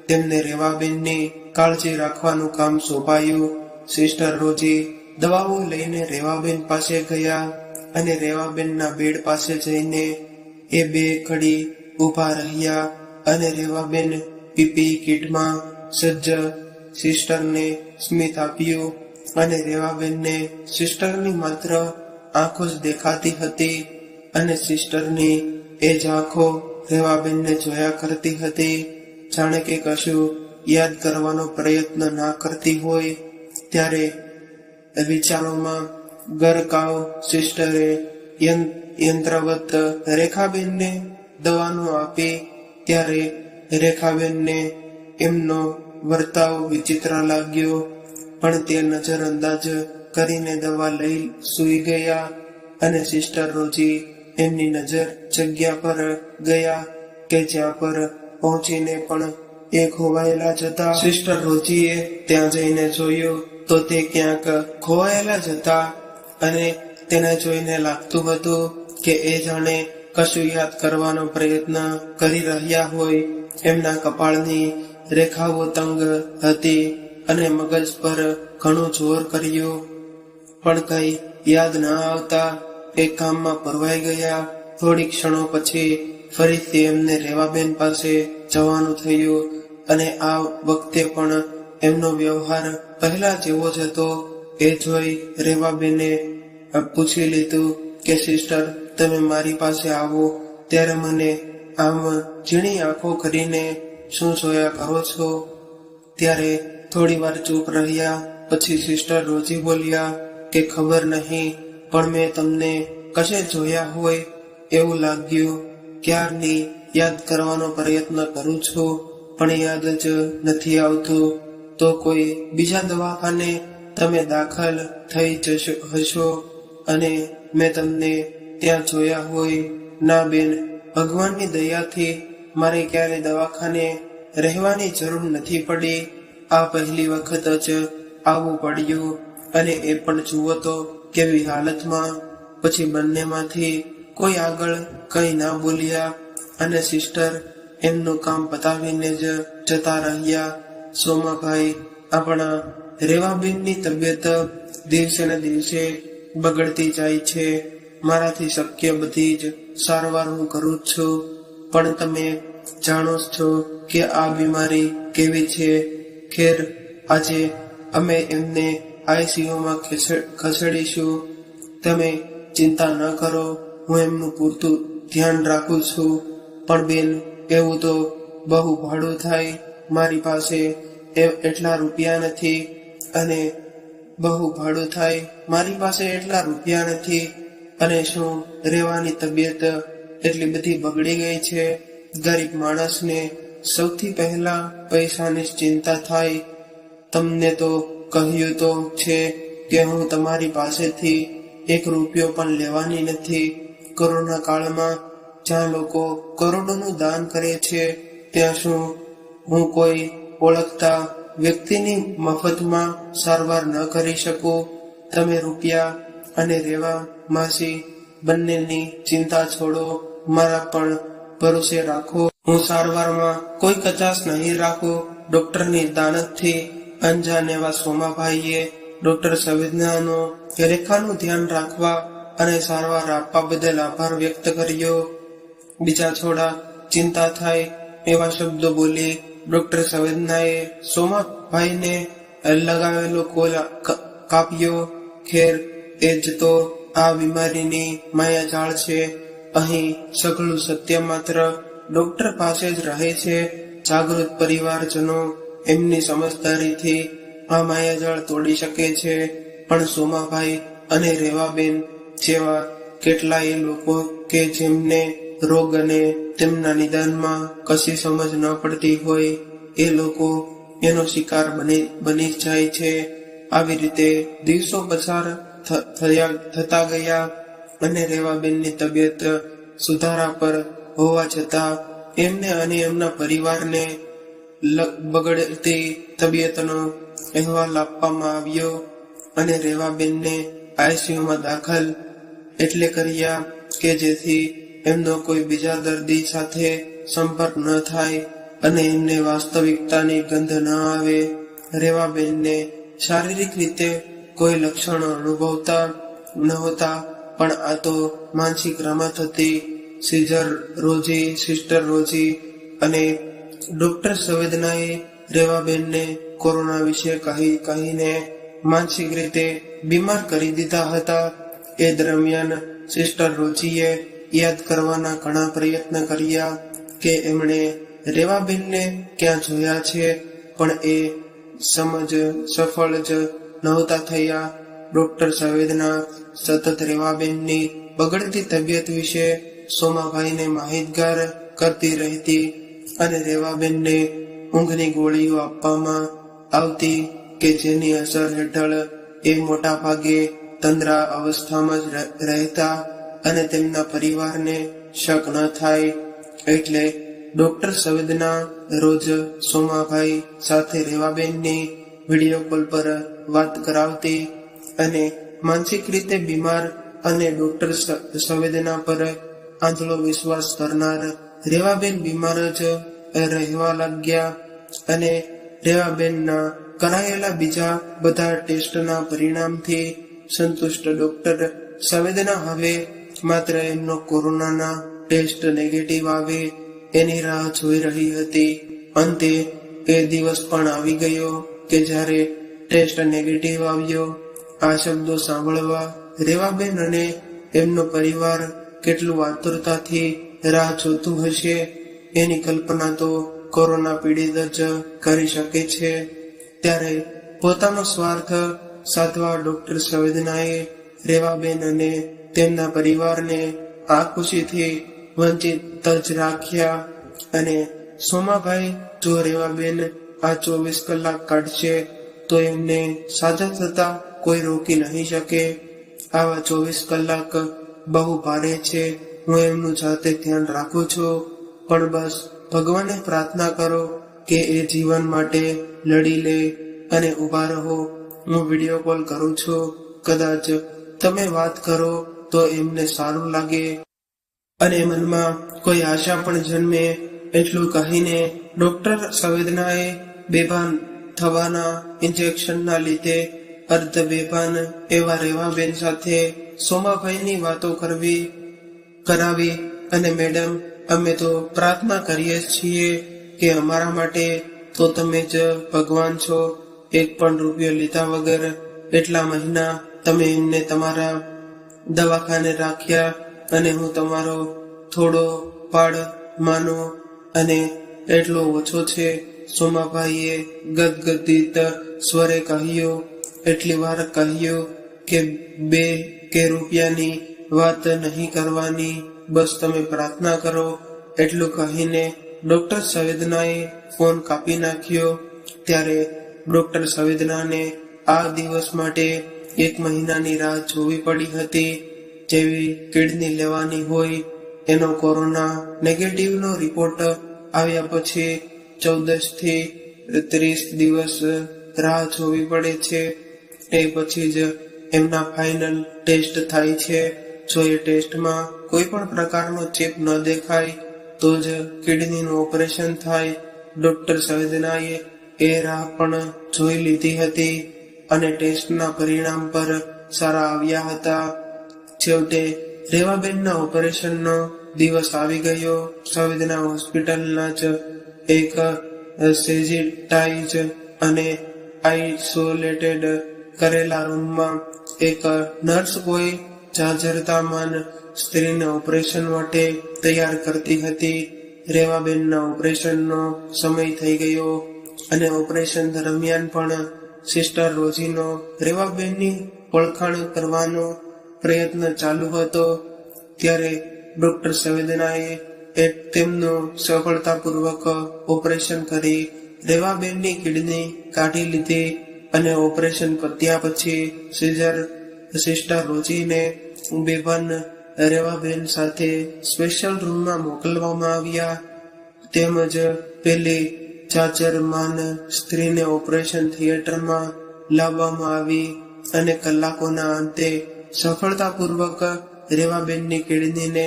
તેમને રેવાબેનની કાળજી રાખવાનું કામ સોંપાયું. સિસ્ટર રોજી દવાઓ લઈને રેવાબેન પાસે ગયા અને રેવાબેનના બેડ પાસે જઈને એ બે ઘડી ઊભા રહ્યા અને રેવાબેન પીપી કિટમાં સજ્જ સિસ્ટરને સ્મિત આપ્યું અને રેવાબેનને સિસ્ટરની માત્ર આંખો જ દેખાતી હતી અને સિસ્ટરની એ જ આંખો રેવાબેનને જોયા કરતી હતી, જાણે કે કશું યાદ કરવાનો પ્રયત્ન ના કરતી હોય. ત્યારે વિચારોમાં ગરકાવ સિસ્ટરે યંત્રવત રેખાબેનને દવાનું આપી. ત્યારે રેખાબેનને એમનો વર્તાવ વિચિત્ર લાગ્યો, પણ તે નજર અંદાજ કરીને દવા લઈ સૂઈ ગયા અને સિસ્ટર રોજી એમની નજર જગ્યા પર ગયા કે જ્યાં પર પહોંચીને પણ એ ખોવાયેલા જ હતા. સિસ્ટર રોજીએ ત્યાં જઈને જોયું તો તે ક્યાંક ખોવાયેલા જ હતા અને તેને જોઈને લાગતું હતું કે એ જાણે કશું યાદ કરવાનો પ્રયત્ન કરી રહ્યા હોય. એમના કપાળની રેખાઓ તંગ હતી અને મગજ પર ઘણું જોર કર્યું, પણ કઈ યાદ ન આવતા એ કામમાં પરવાઈ ગયા. થોડી ક્ષણો પછી ફરીથી એમને રેવાબેન પાસે જવાનું થયું અને આ વખતે પણ એમનો વ્યવહાર પહેલા જેવો જ હતો. એ જોઈ રેવાબેને પૂછી લીધું કે સિસ્ટર, તમે મારી પાસે આવો ત્યારે મને આમ ઝીણી આંખો કરીને શું જોયા કરો છો? ત્યારે થોડી વાર ચૂપ રહ્યા. પછી સિસ્ટર રોજી બોલ્યા કે ખબર નહીં, પણ મેં તમને કશે જોયા હોય એવું લાગ્યું. ક્યારની યાદ કરવાનો પ્રયત્ન કરું છું પણ યાદ જ નથી આવતું. તો કોઈ બીજા દવાખાને તમે દાખલ થઈ હશો અને મેં તમને ત્યાં જોયા હોય. ના બેન, ભગવાનની દયાથી મારે ક્યારે દવાખાને રહેવાની જરૂર નથી પડી. આ પહેલી વખત જ આવવું પડ્યું અને એ પણ જુઓ તો કેવી હાલતમાં. પછી બંનેમાંથી કોઈ આગળ કંઈ ના બોલ્યા અને સિસ્ટર એમનું કામ પતાવીને જ જતા રહ્યા. સોમાભાઈ, આપણા રેવાબેનની તબિયત દિવસે ને દિવસે બગડતી જાય છે. મારાથી શક્ય બધી જ સારવાર હું કરું છું, પણ તમે જાણો છો કે આ બીમારી કેવી છે. ખેર, આજે અમે એમને આઈસીયુમાં ખસેડીશું. તમે ચિંતા ન કરો, હું એમનું પૂરતું ધ્યાન રાખું છું. પણ બેન, એવું તો બહુ ભાડું થાય, મારી પાસે એટલા રૂપિયા નથી. અને બહુ ભાડું થાય, મારી પાસે એટલા રૂપિયા નથી. અને શું રહેવાની તબિયત એટલી બધી બગડી ગઈ છે? ગરીબ માણસને સૌથી પહેલા પૈસાની જ ચિંતા થાય. તમને તો કહ્યું તો છે કે હું તમારી પાસેથી 1 રૂપિયો પણ લેવાની નથી. કોરોના કાળમાં જ્યાં લોકો કરોડોનું દાન કરે છે, ત્યાં શું હું કોઈ ઓળખતા વ્યક્તિની મફતમાં સારવાર ન કરી શકું? તમે રૂપિયા અને રેવા માસી બંનેની ચિંતા છોડો, મારા પણ ભરોસે રાખો. હું સારવારમાં કોઈ કચાશ નહીં રાખું. ડોક્ટરની દાનતથી અંજાન એવા સોમાભાઈએ ડોક્ટર સંવેદનાનો રેખાનું ધ્યાન રાખવા અને સારવાર આપવા બદલ આભાર વ્યક્ત કર્યો. બીજા થોડા ચિંતા થાય એવા શબ્દો બોલી ડોક્ટર સંવેદનાએ સોમાભાઈને લગાવેલો કોલ કાપ્યો. ખેર, એ જ તો આ બીમારીની માયાજાળ છે. અહીં સઘળું સત્ય માત્ર ડોક્ટર પાસે જ રહે છે. જાગૃત પરિવારજનો એમની સમજદારીથી આ માયાજાળ તોડી શકે છે. પણ સોમાભાઈ અને રેવાબેન જેવા કેટલાય લોકો કે જેમને રોગ અને તેમના નિદાનમાં કશી સમજ ન પડતી હોય, એ લોકો એનો શિકાર બની જાય છે. આવી રીતે દિવસો પસાર થતા ગયા અને રેવાબેનની તબિયત સુધારા પર હોવા છતાં એમને અને એમના પરિવારને બગડતી તબિયતનો અહેવાલ આપવામાં આવ્યો અને રેવાબેનને આઈસીયુમાં દાખલ એટલે કર્યા કે જેથી એમનો કોઈ બીજા દર્દી સાથે સંપર્ક ન થાય અને એમને વાસ્તવિકતાની ગંધ ન આવે. રેવાબેનને શારીરિક રીતે કોઈ લક્ષણો અનુભવતા નહોતા, પણ આ તો માનસિક રમત હતી. સિસ્ટર રોજી અને ડોક્ટર સંવેદનાએ રેવાબેનને કોરોના વિશે કહીને માનસિક રીતે બીમાર કરી દીધા હતા. એ દરમિયાન સિસ્ટર રોજીએ યાદ કરવાના ઘણા પ્રયત્ન કર્યા કે એમણે રેવાબેનને ક્યાં જોયા છે, પણ એ સફળ જ નહોતા થયા. ડોક્ટર સંવેદના સતત રેવાબેનની બગડતી તબિયત વિશે સોમાભાઈને માહિતગાર કરતી રહેતી અને રેવાબેનને ઊંઘની ગોળીઓ આપવામાં આવતી કે જેની અસર હેઠળ એ મોટા ભાગે તંદ્રા અવસ્થામાં જ રહેતા અને તેમના પરિવારને શક ન થાય. એટલે ડોક્ટર સંવેદના રોજ સોમાભાઈ સાથે રેવાબેનની વિડીયો કોલ પર વાત કરાવતી અને માનસિક રીતે બીમાર અને ડોક્ટર સંવેદના પર આંધળો વિશ્વાસ કરનાર રેવાબેન બીમાર જ રહેવા લાગ્યા. અને રેવાબેનના કરાયેલા બીજા બધા ટેસ્ટના પરિણામથી સંતુષ્ટ ડોક્ટર સંવેદના હવે માત્ર એમનો કોરોનાના ટેસ્ટ નેગેટિવ આવે એની રાહ જોઈ રહી હતી. અંતે એ દિવસ પણ આવી ગયો કે જ્યારે ટેસ્ટ નેગેટિવ આવ્યો. આ શબ્દો સાંભળવા રેવાબેન અને એમનો પરિવાર કેટલું આતુરતાથી રાહ જોતું હશે, એની કલ્પના તો કોરોના પીડિત જ કરી શકે છે. ત્યારે પોતાનો સ્વાર્થ સાધવા ડોક્ટર સંવેદનાએ રેવાબેન અને તેમના પરિવારને આ ખુશીથી વંચિત જ રાખ્યા. અને સોમાભાઈ જો રેવાબેન આ 24 કલાક કાઢશે તો એમને સાજા થતા કોઈ રોકી નહીં શકે. આવા 24 કલાક બહુ ભારે છે. હું એમનું જાતે ધ્યાન રાખું છું, પણ બસ ભગવાનને પ્રાર્થના કરો કે એ જીવન માટે લડી લે અને ઊભા રહો. હું વિડીયો કોલ કરું છું, કદાચ તમે વાત કરો તો એમને સારું લાગે અને મનમાં કોઈ આશા પણ જન્મે. એટલું કહીને ડોક્ટર સંવેદનાએ બેભાન થવાના ઇન્જેક્શનના લીધે અર્ધ બેભાન એવા રેવાબેન સાથે સોમાભાઈની વાતો કરાવી અને મેડમ, અમે તો પ્રાર્થના કરીએ છીએ કે અમારા માટે તો તમે જ ભગવાન છો. 1 પણ રૂપિયો લીધા વગર એટલા મહિના તમે એમને તમારા દવાખાને રાખ્યા અને હું તમારો થોડો પાડ માનો અને એટલો ઓછો છે, સોમાભાઈએ ગદગદિત સ્વરે કહ્યું. એટલી વાર કહ્યું કે 2 રૂપિયાની વાત નહીં કરવાની, બસ તમે પ્રાર્થના કરો. એટલું કહીને ડોક્ટર સંવેદનાએ ફોન કાપી નાખ્યો. ત્યારે ડોક્ટર સંવેદનાને આ દિવસ માટે 1 મહિનાની રાહ જોવી પડી હતી. જેવી કિડની લેવાની હોય એનો કોરોના નેગેટિવનો રિપોર્ટ આવ્યા પછી 14 થી 30 દિવસ રાહ જોવી પડે છે. એ પછી જ એમના ફાઇનલ ટેસ્ટ થાય છે. જો એ ટેસ્ટમાં કોઈ પણ પ્રકારનો ચેપ ન દેખાય તો જ કિડનીનું ઓપરેશન થાય. ડોક્ટર સંવેદનાએ એ રાહ પણ જોઈ લીધી હતી અને ટેસ્ટના પરિણામ પર સારા આવ્યા હતા. છેવટે રેવાબેનના ઓપરેશનનો દિવસ આવી ગયો. સંવેદના હોસ્પિટલના જ એક સેઝિટાઇઝ અને આઇસોલેટેડ કરેલા રૂમમાં એક નર્સ કોઈ જાજરતામાન સ્ત્રીને ઓપરેશન માટે તૈયાર કરતી હતી. રેવાબેનના ઓપરેશનનો સમય થઈ ગયો અને ઓપરેશન દરમિયાન પણ સિસ્ટર રોજીનો રેવાબેનની ઓળખાણ કરવાનો પ્રયત્ન ચાલુ હતો. ત્યારે ડોક્ટર સંવેદનાએ તેમનું સફળતાપૂર્વક ઓપરેશન કરી રેવાબેનની કિડની કાઢી લીધી અને ઓપરેશન પત્યા પછી સિસ્ટર રોજીને બેભાન રેવાબેન સાથે સ્પેશિયલ રૂમમાં મોકલવામાં આવ્યા. તેમજ પેલી જાજરમાન સ્ત્રીને ઓપરેશન થિયેટરમાં લાવવામાં આવી અને કલાકોના અંતે સફળતાપૂર્વક રેવાબેનની કિડનીને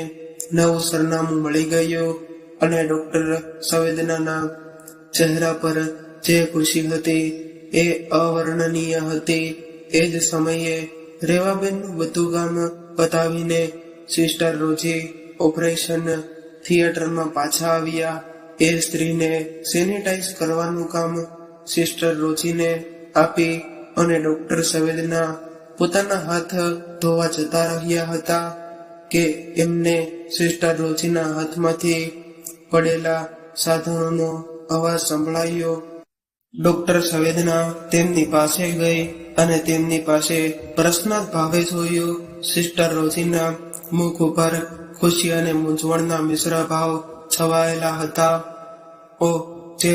નવું સરનામું મળી ગયું અને ડોક્ટર સંવેદનાના ચહેરા પર જે ખુશી હતી એ અવર્ણનીય હતી. એ જ સમયે રેવાબેનનું બધું કામ પતાવીને સિસ્ટર રોજી ઓપરેશન થિયેટરમાં પાછા આવ્યા. એ સ્ત્રીને સેનિટાઈઝ કરવાનું કામ સિસ્ટર રોજીને આપી અને ડોક્ટર સંવેદના પોતાના હાથ ધોવા જતા રહ્યા હતા કે એમને સિસ્ટર રોજીના હાથમાંથી પડેલા સાધનોનો અવાજ સંભળાયો. ડોક્ટર સંવેદના તેમની પાસે ગઈ અને તેમની પાસે પ્રશ્નાર્થ ભાવે જોયું. સિસ્ટર રોજીના મુખ ઉપર ખુશી અને મૂંઝવણના મિશ્ર ભાવ છવાયેલા હતા. જે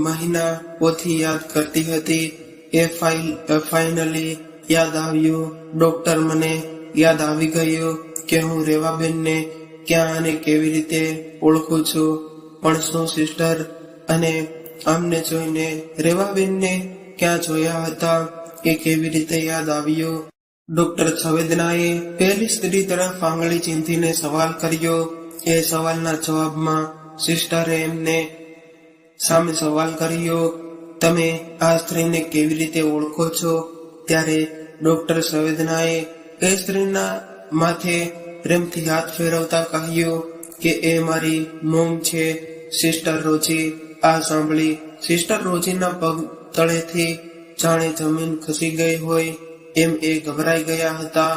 મહિનાઓથી યાદ કરતી હતી એ ફાઇનલી યાદ આવ્યું. ડોક્ટર, મને યાદ આવી ગયું કે હું રેવાબેનને ક્યાં અને કેવી રીતે ઓળખું છું. પણ શું સિસ્ટર? અને આમને જોઈને રેવાબેનને ક્યાં જોયા હતા એ કેવી રીતે યાદ આવ્યું? ડોક્ટર સંવેદનાએ પહેલી સ્ત્રી તરફ આંગળી ચીંધીને સવાલ કર્યો. એ સવાલના જવાબમાં સિસ્ટરે એમને સામે સવાલ કર્યો, તમે આ સ્ત્રીને કેવી રીતે ઓળખો છો? ત્યારે ડોક્ટર સંવેદનાએ એ સ્ત્રીના માથે પ્રેમથી હાથ ફેરવતા કહ્યું કે એ મારી મોમ છે, સિસ્ટર રોજી. આ સાંભળી સિસ્ટર રોજીના પગ તળેથી જાણે જમીન ખસી ગઈ હોય એમ એ ગભરાઈ ગયા હતા.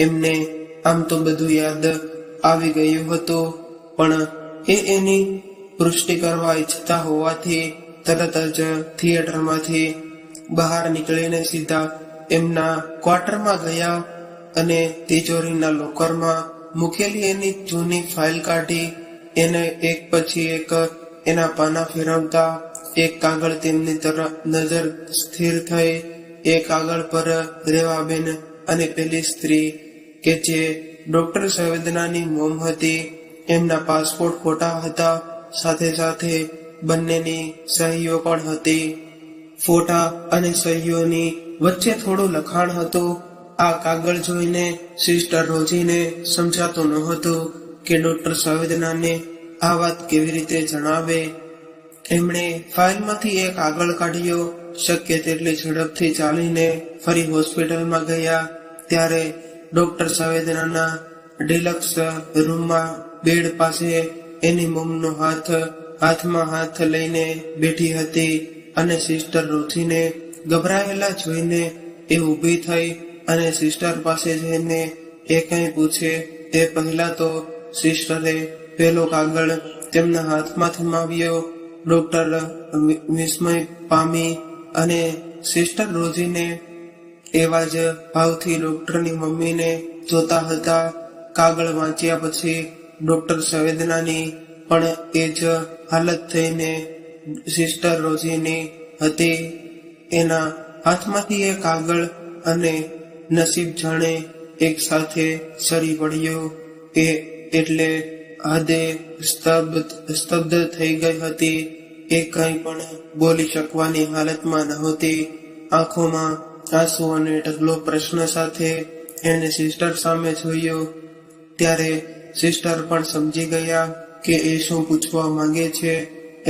એમને આમ તો બધું યાદ આવી ગયું હતું, પણ એની પુષ્ટિ કરવા ઈચ્છતા હોવાથી તરત જ થિયેટરમાંથી બહાર નીકળીને સીધા એમના ક્વાર્ટરમાં ગયા અને તિજોરીના લોકરમાં મૂકેલી એની જૂની ફાઇલ કાઢી એને એક પછી એક એના પાના ફેરવતા એક કાગળ તેમની તરફ નજર સ્થિર થઈ. એ કાગળ પર રેવાબેન અને પેલી સ્ત્રી કે જે ડોક્ટર સંવેદનાની મોમ હતી એમના પાસપોર્ટ ફોટા હતા. સાથે સાથે બંનેની સહીઓ પણ હતી. ફોટા અને સહીઓની વચ્ચે થોડું લખાણ હતું. આ કાગળ જોઈને સિસ્ટર રોજીને સમજાતું નહોતું કે ડોક્ટર સંવેદનાને આ વાત કેવી રીતે જણાવે. એમણે ફાઇલમાંથી એક કાગળ કાઢ્યો. શક્ય તેટલી ઝડપથી ચાલીને ફરી હોસ્પિટલમાં ગયા. ત્યારે ડોક્ટર સંવેદનાના ડિલક્સ રૂમમાં બેડ પાસે એની મોમનો હાથમાં હાથ લઈને બેઠી હતી અને સિસ્ટર રોજીને ગભરાયેલા જોઈને એ ઊભી થઈ અને સિસ્ટર પાસે જઈને એ કંઈ પૂછે એ પહેલા તો સિસ્ટરે પેલો કાગળ તેમના હાથમાં થમાવ્યો. ડોક્ટર વિસ્મય પામી અને સિસ્ટર રોજીને એવા જ ભાવથી ડોક્ટરની મમ્મીને જોતા હતા. કાગળ વાંચ્યા પછી ડોક્ટર સંવેદનાની પણ એ જ હાલત થઈને સિસ્ટર રોજીની હતી. એના હાથમાંથી એ કાગળ અને નસીબ જાણે એક સાથે સરી પડ્યો. એટલે હદે સ્તબ્ધ થઈ ગઈ હતી. એ કંઈ પણ બોલી શકવાની હાલતમાં નહોતી. આંખોમાં આંસુ અને ઢગલો પ્રશ્ન સાથે એને સિસ્ટર સામે જોયો. ત્યારે સિસ્ટર પણ સમજી ગયા કે એ શું પૂછવા માંગે છે.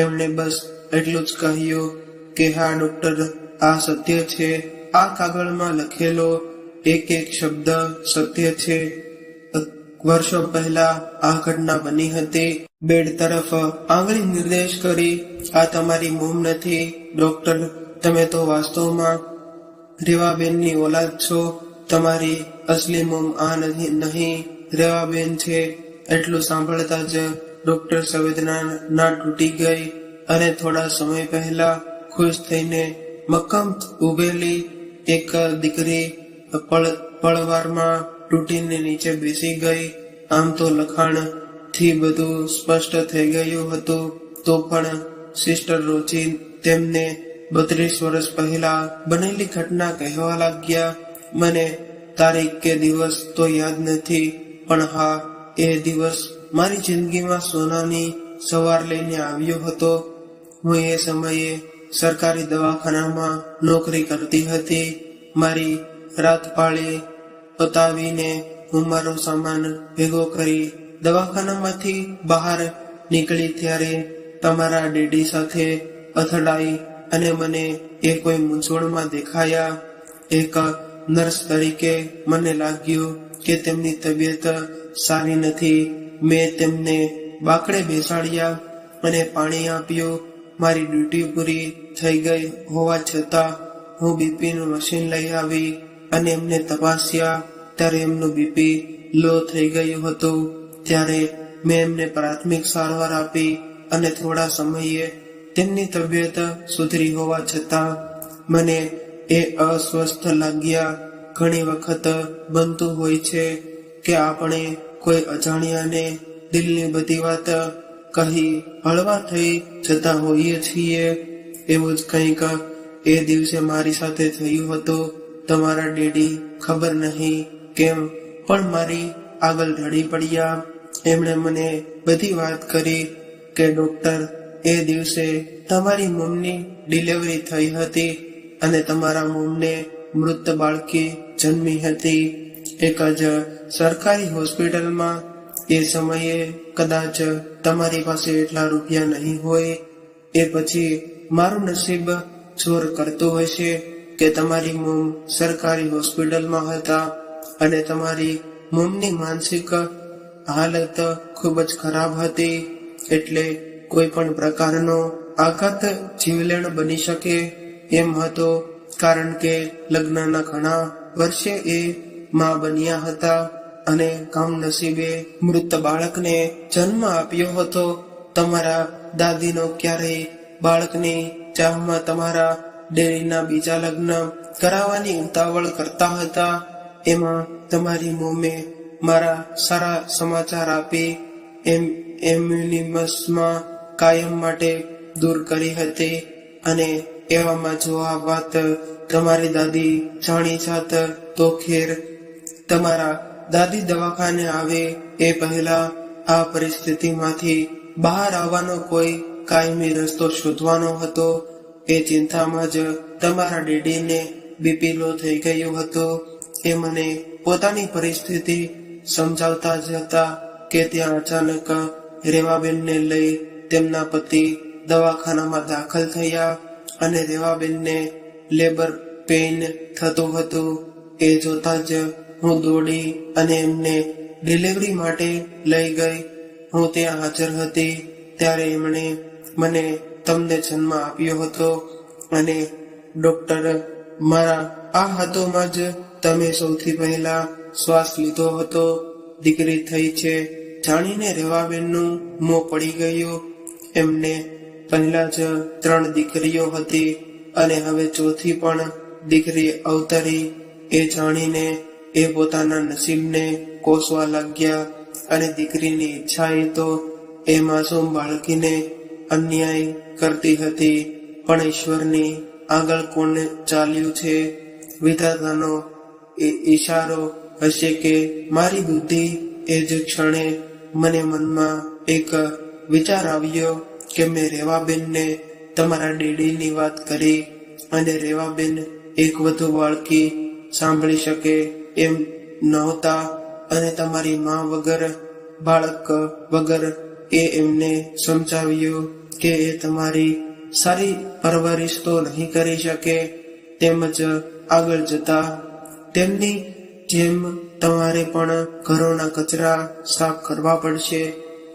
એમણે બસ એટલું જ કહ્યું કે હા ડોક્ટર, આ સત્ય છે. આ કાગળમાં લખેલો એક એક શબ્દ સત્ય છે. વર્ષો પહેલા આ ઘટના બની હતી. બેડ તરફ આંગળી નિર્દેશ કરી, આ તમારી મોમ નથી ડોક્ટર, તમે તો વાસ્તવમાં રેવાબેનની ઓલાદ છો. તમારી અસલી મોમ આ નહીં રેવાબેન છે. એટલું સાંભળતા જ ડોક્ટર સંવેદના તૂટી ગઈ અને થોડા સમય પહેલા ખુશ થઈને મક્કમ ઉભેલી એક દીકરી પળવારમાં તૂટીને નીચે બેસી ગઈ. આમ તો લખાણ થી બધું સ્પષ્ટ થઈ ગયું હતું, તો પણ સિસ્ટર રોજી તેમને 32 વર્ષ પહેલા બનેલી ઘટના કહેવા લાગ્યા. મને તારીખ કે દિવસ તો યાદ નથી, પણ હા, એ દિવસ મારી જિંદગીમાં સોનાની સવાર લઈને આવ્યો હતો. હું એ સમયે સરકારી દવાખાનામાં નોકરી કરતી હતી. મારી રાત પાળી પતાવીને હું મારો સામાન ભેગો કરી દવાખાનામાંથી બહાર નીકળી ત્યારે તમારા ડેડી સાથે અથડાઈ અને મને એ કોઈ મૂંઝવણમાં દેખાયા. એક નર્સ તરીકે મને લાગ્યું કે તેમની તબિયત સારી નથી. મેં તેમને બાકડે બેસાડ્યા અને પાણી આપ્યું. મારી ડ્યુટી પૂરી થઈ ગઈ હોવા છતાં હું બીપીનું મશીન લઈ આવી અને એમને તપાસ્યા. ત્યારે એમનું બીપી લો થઈ ગયું હતું. ત્યારે મેં એમને પ્રાથમિક સારવાર આપી અને થોડા સમયે તેમની તબિયત સુધરી હોવા છતાં મને એ અસ્વસ્થ લાગ્યા. ઘણી વખત બનતું હોય છે કે આપણે કોઈ અજાણ્યાને દિલની બધી વાત કહી હળવા થઈ જતા હોઈએ છીએ. એવું જ કંઈક એ દિવસે મારી સાથે થયું હતું. તમારા ડેડી ખબર નહીં કેમ પણ મારી આગળ ઢળી પડ્યા. એમણે મને બધી વાત કરી કે ડોક્ટર, એ દિવસે તમારી મમ્મીની ડિલિવરી થઈ હતી અને તમારા મમ્મીને મૃત બાળકી જન્મી હતી એક જ સરકારી હોસ્પિટલમાં. એ સમયે કદાચ તમારી પાસે એટલા રૂપિયા નહીં હોય. એ પછી મારું નસીબ જોર કરતું હશે કે તમારી મમ્મ સરકારી હોસ્પિટલમાં હતા અને તમારી મમ્મની માનસિક હાલત ખૂબ જ ખરાબ હતી. એટલે કોઈ પણ પ્રકારનો આઘાત જીવલેણ બની શકે એમ હતો, કારણ કે લગ્નના ઘણા વર્ષે એ માં બન્યા હતા અને કમનસીબે મૃત બાળકને જન્મ આપ્યો હતો. તમારા દાદીનો ક્યારેય બાળકની ચાહમાં તમારા ડેડીના બીજા લગ્ન કરાવવાની ઉતાવળ કરતા હતા. એમાં તમારી મમ્મે મારા સારા સમાચાર આપી એમ્યુનિમસમાં કાયમ માટે દૂર કરી હતી. અને એવામાં જો આ વાત તમારી દાદી જાણી જાત તો ખેર. તમારા દાદી દવાખાને આવે એ પહેલા આ પરિસ્થિતિમાંથી બહાર આવવાનો કોઈ કાયમી રસ્તો શોધવાનો હતો. એ ચિંતામાં જ તમારા ડેડીને બીપી લો થઈ ગયું હતું. એ મને પોતાની પરિસ્થિતિ સમજાવતા જ હતા કે ત્યાં અચાનક રેવાબેનને લઈ તેમના પતિ દવાખાનામાં દાખલ થયા અને રેવાબેનને લેબર પેઇન થતું હતું. એ જોતા જ હું દોડી અને એમને ડિલિવરી માટે લઈ ગઈ. હું ત્યાં હાજર હતી ત્યારે એમણે મને તમને જન્મ આપ્યો હતો અને ડોક્ટર, મારા આ હાથોમાં જ તમે સૌથી પહેલા શ્વાસ લીધો હતો. દીકરી થઈ છે જાણીને રેવાબેનનું મોં પડી ગયું. એમને પહેલા જ 3 દીકરીઓ હતી અને હવે ચોથી પણ દીકરી અવતરી એ જાણીને એ પોતાના નસીબને કોસવા લાગ્યા. અને દીકરીની ઈચ્છા તો એ માસૂમ બાળકીને અન્યાય કરતી હતી, પણ ઈશ્વરની આગળ કોણ ચાલ્યું છે? વિધાતાનો એ ઈશારો હશે કે મારી બુદ્ધિ? એ જ ક્ષણે મને મનમાં એક વિચાર આવ્યો કે મેં રેવાબેનને તમારા ડેડીની વાત કરી, અને રેવાબેન એક વધુ બાળકી સાંભળી શકે એમ નહોતા, અને તમારી માં વગર બાળક વગર એ એમને સમજાવ્યું કે એ તમારી સારી પરવરિશ તો નહીં કરી શકે, તેમજ આગળ જતા તેમની જેમ તમારે પણ ઘરોના કચરા સાફ કરવા પડશે.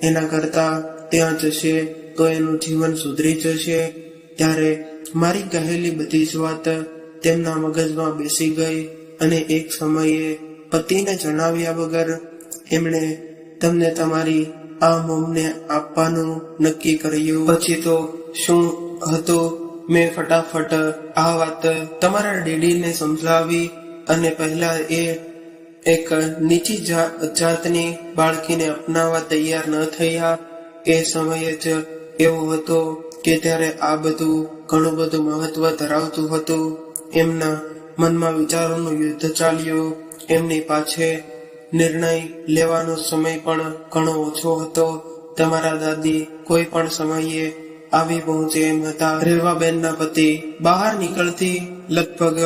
એના કરતા ત્યાં જશે તો એનું જીવન સુધરી જશે. ત્યારે મારી કહેલી બધી જ વાત તેમના મગજમાં બેસી ગઈ, અને એક સમયે પતિને જણાવ્યા વગર એમણે તમને તમારી આ મોમને આપવાનું નક્કી કર્યું. પછી તો શું હતું, મેં ફટાફટ આ વાત તમારા ડેડીને સમજાવી, અને પહેલા એ એક નીચી જાતની બાળકીને અપનાવવા તૈયાર ન થયા. એ સમયે જ એવો હતો કે ત્યારે આ બધું ઘણું બધું મહત્વ ધરાવતું હતું. એમના મનમાં વિચારોનું યુદ્ધ ચાલ્યું. એમની પાછે નિર્ણય લેવાનો સમય પણ ઘણો ઓછો હતો. તમારા દાદી કોઈ પણ સમયે આવી પહોંચે એમ હતા. રેવાબેનના પતિ બહાર નીકળતી લગભગ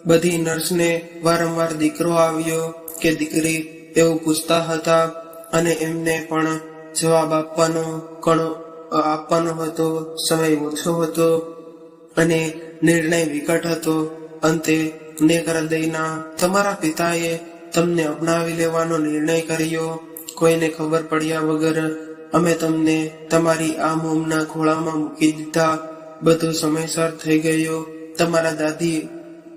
બધી નર્સને વારંવાર દીકરો આવ્યો કે દીકરી એવું પૂછતા હતા, અને એમને પણ જવાબ આપવાનો હતો. સમય ઓછો હતો અને નિર્ણય વિકટ હતો. અંતે નેક હૃદયના તમારા પિતાએ તમને અપનાવી લેવાનો નિર્ણય કર્યો. કોઈને ખબર પડ્યા વગર અમે તમને તમારી આ મોમના ખોળામાં મૂકી દીધા. બધું સમયસર થઈ ગયું. તમારા દાદી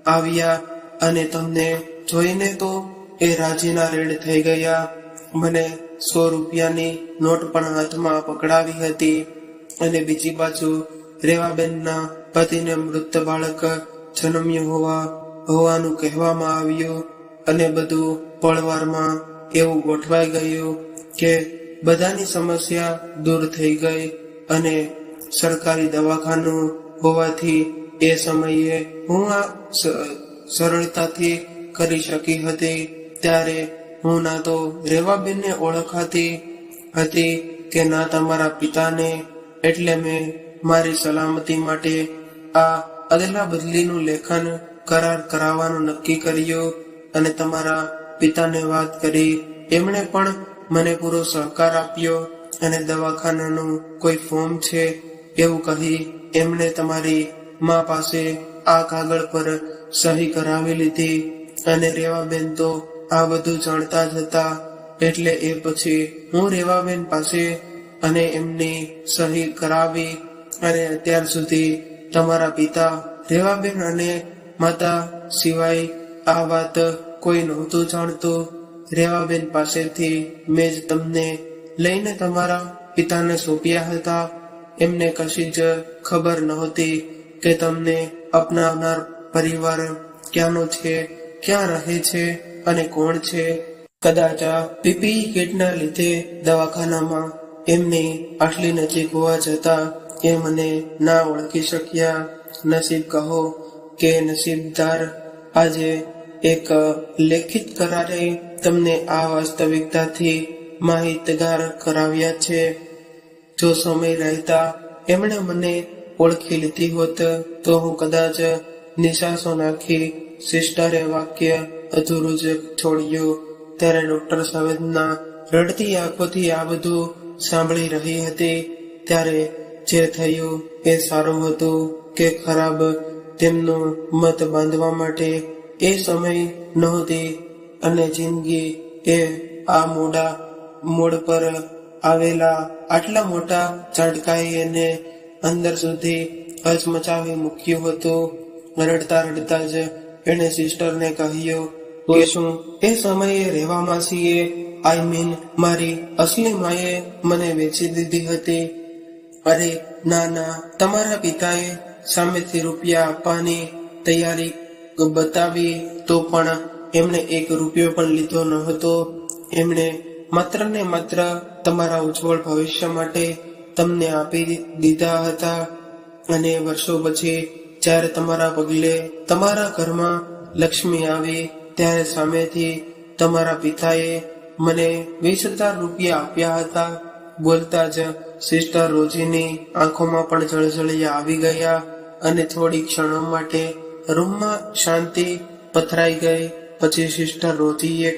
આવ્યા અને તમને જોઈને તો એ રાજીના રેડ થઈ ગયા. મને 100 રૂપિયાની નોટ પણ હાથમાં પકડાવી હતી, અને બીજી બાજુ રેવાબેનના પતિને મૃત બાળક જન્મ્યું હોવાનું કહેવામાં આવ્યું, અને બધું પળવારમાં એવું ગોઠવાઈ ગયું કે બધાની સમસ્યા દૂર થઈ ગઈ. અને સરકારી દવાખાનું હોવાથી એ સમયે હું આ સરળતાથી કરી શકી હતી. ત્યારે હું ના તો રેવાબેનને ઓળખાતી હતી કે ના તમારા પિતાને. એટલે મેં મારી સલામતી માટે આ અદલા બદલીનું લેખન કરાર કરાવવાનું નક્કી કર્યું, અને તમારા પિતાને વાત કરી. એમણે પણ મને પૂરો સહકાર આપ્યો, અને દવાખાનાનું કોઈ ફોર્મ છે એવું કહી એમણે તમારી મા પાસે આ કાગળ પર સહી કરાવી લીધી. અને રેવાબેન તો આ બધું જાણતા જ હતા. એટલે એ પછી હું રેવાબેન પાસે અને એમની સહી કરાવી, અને અત્યાર સુધી તમારા પિતા, રેવાબેન અને માતા સિવાય આ વાત કોઈ નહોતું જાણતું. રેવાબેન પાસેથી મેં જ તમને લઈને તમારા પિતાને સોંપ્યા હતા. એમને કશી જ ખબર નહોતી કે તમને અપનાવનાર પરિવાર ક્યાંનો છે, ક્યાં રહે છે અને કોણ છે. કદાચ આ પીપીઈ કિટના લીધે દવાખાનામાં એમની આટલી નજીક હોવા છતાં એ મને ના ઓળખી શક્યા. નસીબ કહો કે નસીબદાર, આજે એક લેખિત કરારે તમને આ વાસ્તવિકતાથી માહિતગાર કરાવ્યા છે. જો સમય રહેતા એમણે મને ઓળખી લીધી હોત તો હું કદાચ નિશાસો નાખી સિસ્ટરે વાક્ય અધૂરું જ છોડ્યું. ત્યારે ડોક્ટર સંવેદના રડતી આંખોથી આ બધું સાંભળી રહી હતી. ત્યારે જે થયું એ સારું હતું કે ખરાબ, તેમનો મત બાંધવા માટે એ સમય નહોતી, અને જિંદગી એ આ મોડ પર આવેલા આટલા મોટા ઝાટકાએ એને અંદર સુધી હચમચાવી મૂક્યું હતું. રડતા રડતા જ એણે સિસ્ટરને કહ્યું કે શું એ સમયે રેવા માસીએ મારી અસલી માએ મને વેચી દીધી હતી. અરે ના ના, તમારા પિતાએ સામેથી રૂપિયા આપવાની તૈયારી બતાવી તો પણ એમણે 1 રૂપિયો પણ લીધો ન હતો. એમણે માત્ર ને માત્ર તમારા ઉજ્જવળ ભવિષ્ય માટે તમને આપી દીધા હતા. અને વર્ષો પછી જ્યારે તમારા પગલે તમારા ઘરમાં લક્ષ્મી આવી ત્યારે સામેથી તમારા પિતાએ મને 20,000 રૂપિયા આપ્યા હતા. બોલતા જ સિસ્ટર રોજીની આંખોમાં પણ જળજળિયા આવી ગયા અને થોડી ક્ષણો માટે રૂમમાં શાંતિ પથરાઈ ગઈ. પછી સિસ્ટર રોજીએ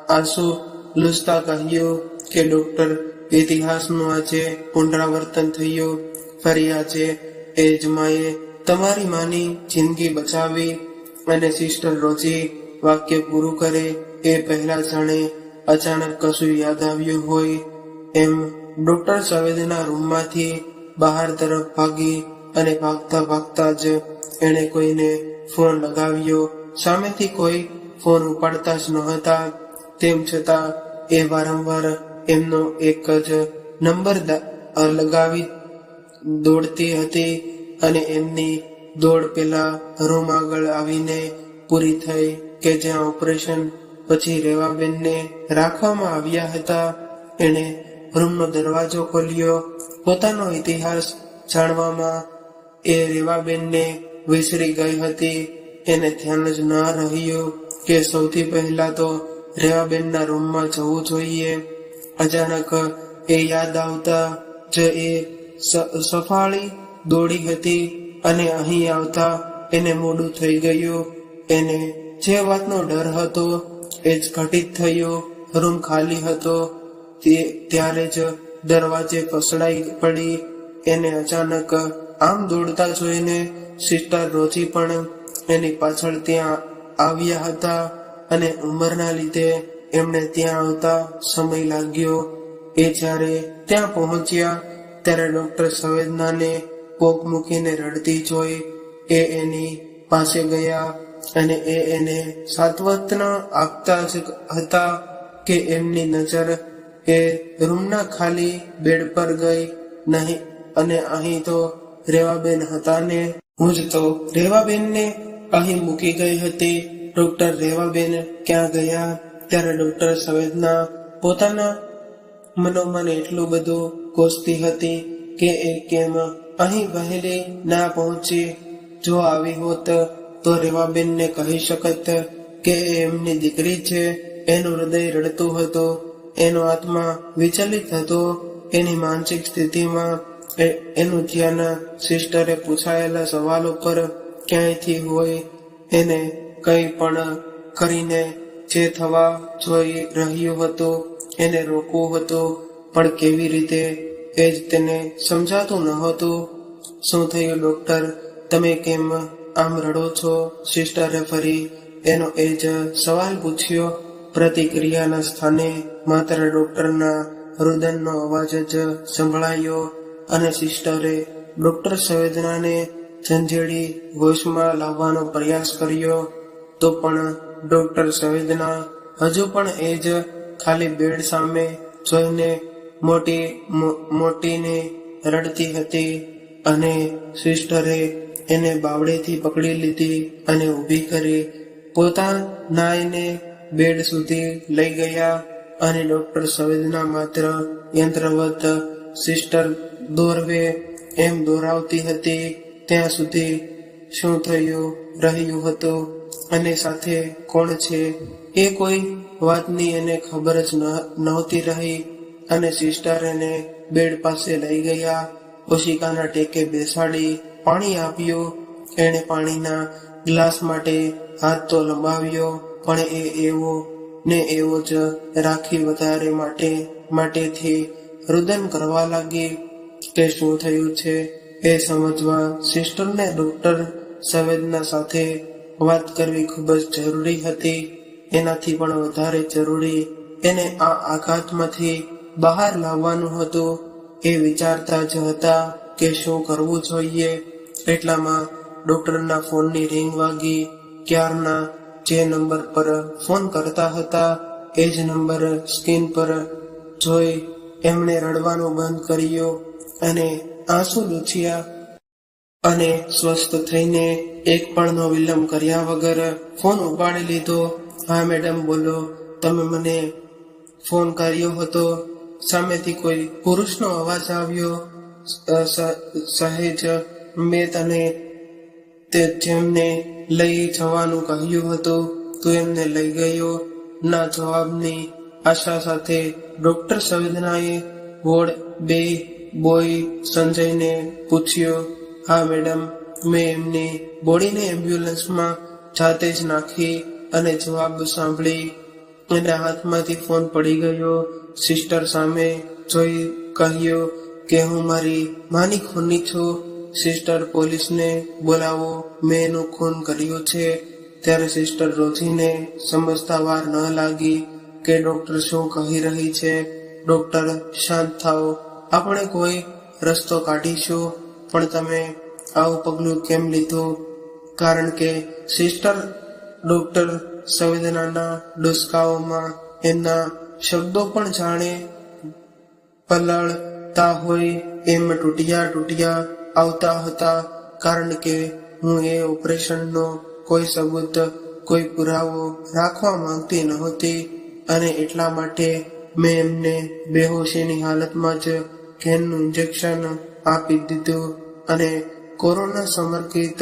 આંસુ લૂછતા કહ્યું કે ડોક્ટર, ઇતિહાસનું આજે પુનરાવર્તન થયું. ફરી આજે એ જ માએ તમારી માની જિંદગી બચાવી. અને સિસ્ટર રોજી વાક્ય પૂરું કરે એ પહેલા જાણે અચાનક કશું યાદ આવ્યું હોય એમ ડોક્ટર સવેદના રૂમમાંથી બહાર તરફ ભાગી અને ભાગતા ભાગતા જ એણે કોઈને ફોન લગાવ્યો. સામેથી કોઈ ફોન ઉપાડતા જ નહોતા. તેમ છતાં એ વારંવાર એમનો એક જ નંબર લગાવી દોડતી હતી અને એમની દોડ પેલા રૂમ આગળ આવીને પૂરી થઈ કે જ્યાં ઓપરેશન પછી રેવાબેનને રાખવામાં આવ્યા હતા. એણે રૂમનો દરવાજો ખોલ્યો. પોતાનો ઇતિહાસ જાણવામાં એ રેવાબેનને વિસરી ગઈ હતી. એને ધ્યાન જ ન રહ્યું કે સૌથી પહેલા તો રેવાબેનના રૂમમાં જવું જોઈએ. અચાનક એ યાદ આવતા જ એ સફાળી દોડી હતી અને અહીં આવતા એને મોડું થઈ ગયું. એને જે વાતનો ડર હતો એ જ ઘટિત થયો. રૂમ ખાલી હતો. ત્યારે જ દરવાજે ફસડાઈ પડી. એને અચાનક આમ દોડતા જોઈને સિસ્ટર રોજી પણ એની પાછળ ત્યાં આવ્યા હતા અને ઉંમરના લીધે એમને ત્યાં આવતા સમય લાગ્યો. એ જ્યારે ત્યાં પહોંચ્યા ત્યારે ડોક્ટર સવેદનાને પોક મૂકીને રડતી જોઈ એ એની પાસે ગયા અને એને સાંત્વના આપતા જ હતા કે એમની નજર એ રૂમના ખાલી બેડ પર ગઈ નહીં અને અહીં તો રેવાબેન હતા ને હું જ તો રેવાબેનને અહીં મૂકી ગઈ હતી. ડોક્ટર, રેવાબેન ક્યાં ગયા? ત્યારે ડોક્ટર સવેદના પોતાના મનોમન એટલું બધું કોસતી હતી કે એ કેમ અહીં વહેલી ના પહોંચી. જો આવી હોત તો રેવાબેનને કહી શકત કે એમની દીકરી છે. એનું હૃદય રડતું હતું. એનો આત્મા વિચલિત હતો. એની માનસિક સ્થિતિમાં એનું ધ્યાન સિસ્ટરે પૂછાયેલા સવાલો પર ક્યાંયથી હોય. એને કંઈ પણ કરીને જે થવા જોઈ રહ્યું હતું એને રોકવું હતું, પણ કેવી રીતે એ જ તેને સમજાતું નહોતું. શું થયું ડોક્ટર? તમે કેમ આમ રડો છો? સિસ્ટરે ફરી એનો એ જ સવાલ પૂછ્યો. પ્રતિક્રિયાના સ્થાને માત્ર ડોક્ટરના રુદનનો અવાજ જ સંભળાયો અને સિસ્ટરે ડોક્ટર સવેદનાને ઝંઝેડી હોશમાં લાવવાનો પ્રયાસ કર્યો. તો પણ ડોક્ટર સવેદના હજુ પણ એ જ ખાલી બેડ સામે જોઈને મોટીને રડતી હતી અને સિસ્ટરે એને બાવડેથી પકડી લીધી અને ઊભી કરી પોતાનાને બેડ સુધી લઈ ગયા અને ડોક્ટર સવેદના માત્ર યંત્રવત સિસ્ટર દોરવે એમ દોરાવતી હતી ત્યાં સુધી શું થયું રહ્યું હતું અને સાથે કોણ છે એ કોઈ વાતની એને ખબર જ નહોતી રહી. અને સિસ્ટર એને બેડ પાસે લઈ ગયા. ઓશિકાના ટેકે બેસાડી પાણી આપ્યું. એણે પાણીના ગ્લાસ માટે હાથ તો લંબાવ્યો પણ એ એવો ને એવો જ રાખી વધારે માટેથી રુદન કરવા લાગી. કે શું થયું છે એ સમજવા સિસ્ટરને ડોક્ટર સવેદના સાથે વાત કરવી ખૂબ જ જરૂરી હતી. એનાથી પણ વધારે જરૂરી એને આ આઘાતમાંથી બહાર લાવવાનું હતું. એ વિચારતા જ હતા કે શું કરવું જોઈએ. એટલામાં ડોક્ટરના ફોનની રિંગ વાગી. ક્યારના જે નંબર પર ફોન કરતા હતા એ જ નંબર સ્ક્રીન પર જોઈ એમણે રડવાનું બંધ કર્યું અને આંસુ લૂછ્યા અને સ્વસ્થ થઈને એક પળનો વિલંબ કર્યા વગર ફોન ઉપાડી લીધો. હા મેડમ બોલો, તમે મને ફોન કર્યો હતો. સામેથી કોઈ પુરુષનો અવાજ આવ્યો. સહેજ, મેં તને તે જેમને લઈ જવાનું કહ્યું હતું તું એમને લઈ ગયો? ના જવાબની આશા સાથે ડોક્ટર સંવેદનાએ વોર્ડ 2 બોય સંજયને પૂછ્યો. હા મેડમ, મેં એમની બોડીને એમ્બ્યુલન્સમાં જાતે જ નાખી. અને જવાબ સાંભળી એના હાથમાંથી ફોન પડી ગયો. સિસ્ટર સામે જોઈ કહ્યું કે હું મારી માની ખૂની છું. સિસ્ટર, પોલીસને બોલાવો, મેં એનું ખૂન કર્યું છે. ત્યારે સિસ્ટર રોજીને સમજતા વાર ન લાગી કે ડોક્ટર શું કહી રહી છે. ડોક્ટર, શાંત થાઓ, આપણે કોઈ રસ્તો કાઢીશું. પણ તમે આવું પગલું કેમ લીધું? કારણ કે સિસ્ટર, ડોક્ટર સંવેદનાના ડુસકાઓમાં એમના શબ્દો પણ જાણે પલળતા હોય એમ તૂટ્યા આવતા હતા. કારણ કે હું એ ઓપરેશનનો કોઈ સબૂત, કોઈ પુરાવો રાખવા માંગતી નહોતી અને એટલા માટે મેં એમને બેહોશીની હાલતમાં જ ઘેનનું ઇન્જેક્શન આપી દીધું અને કોરોના સમર્પિત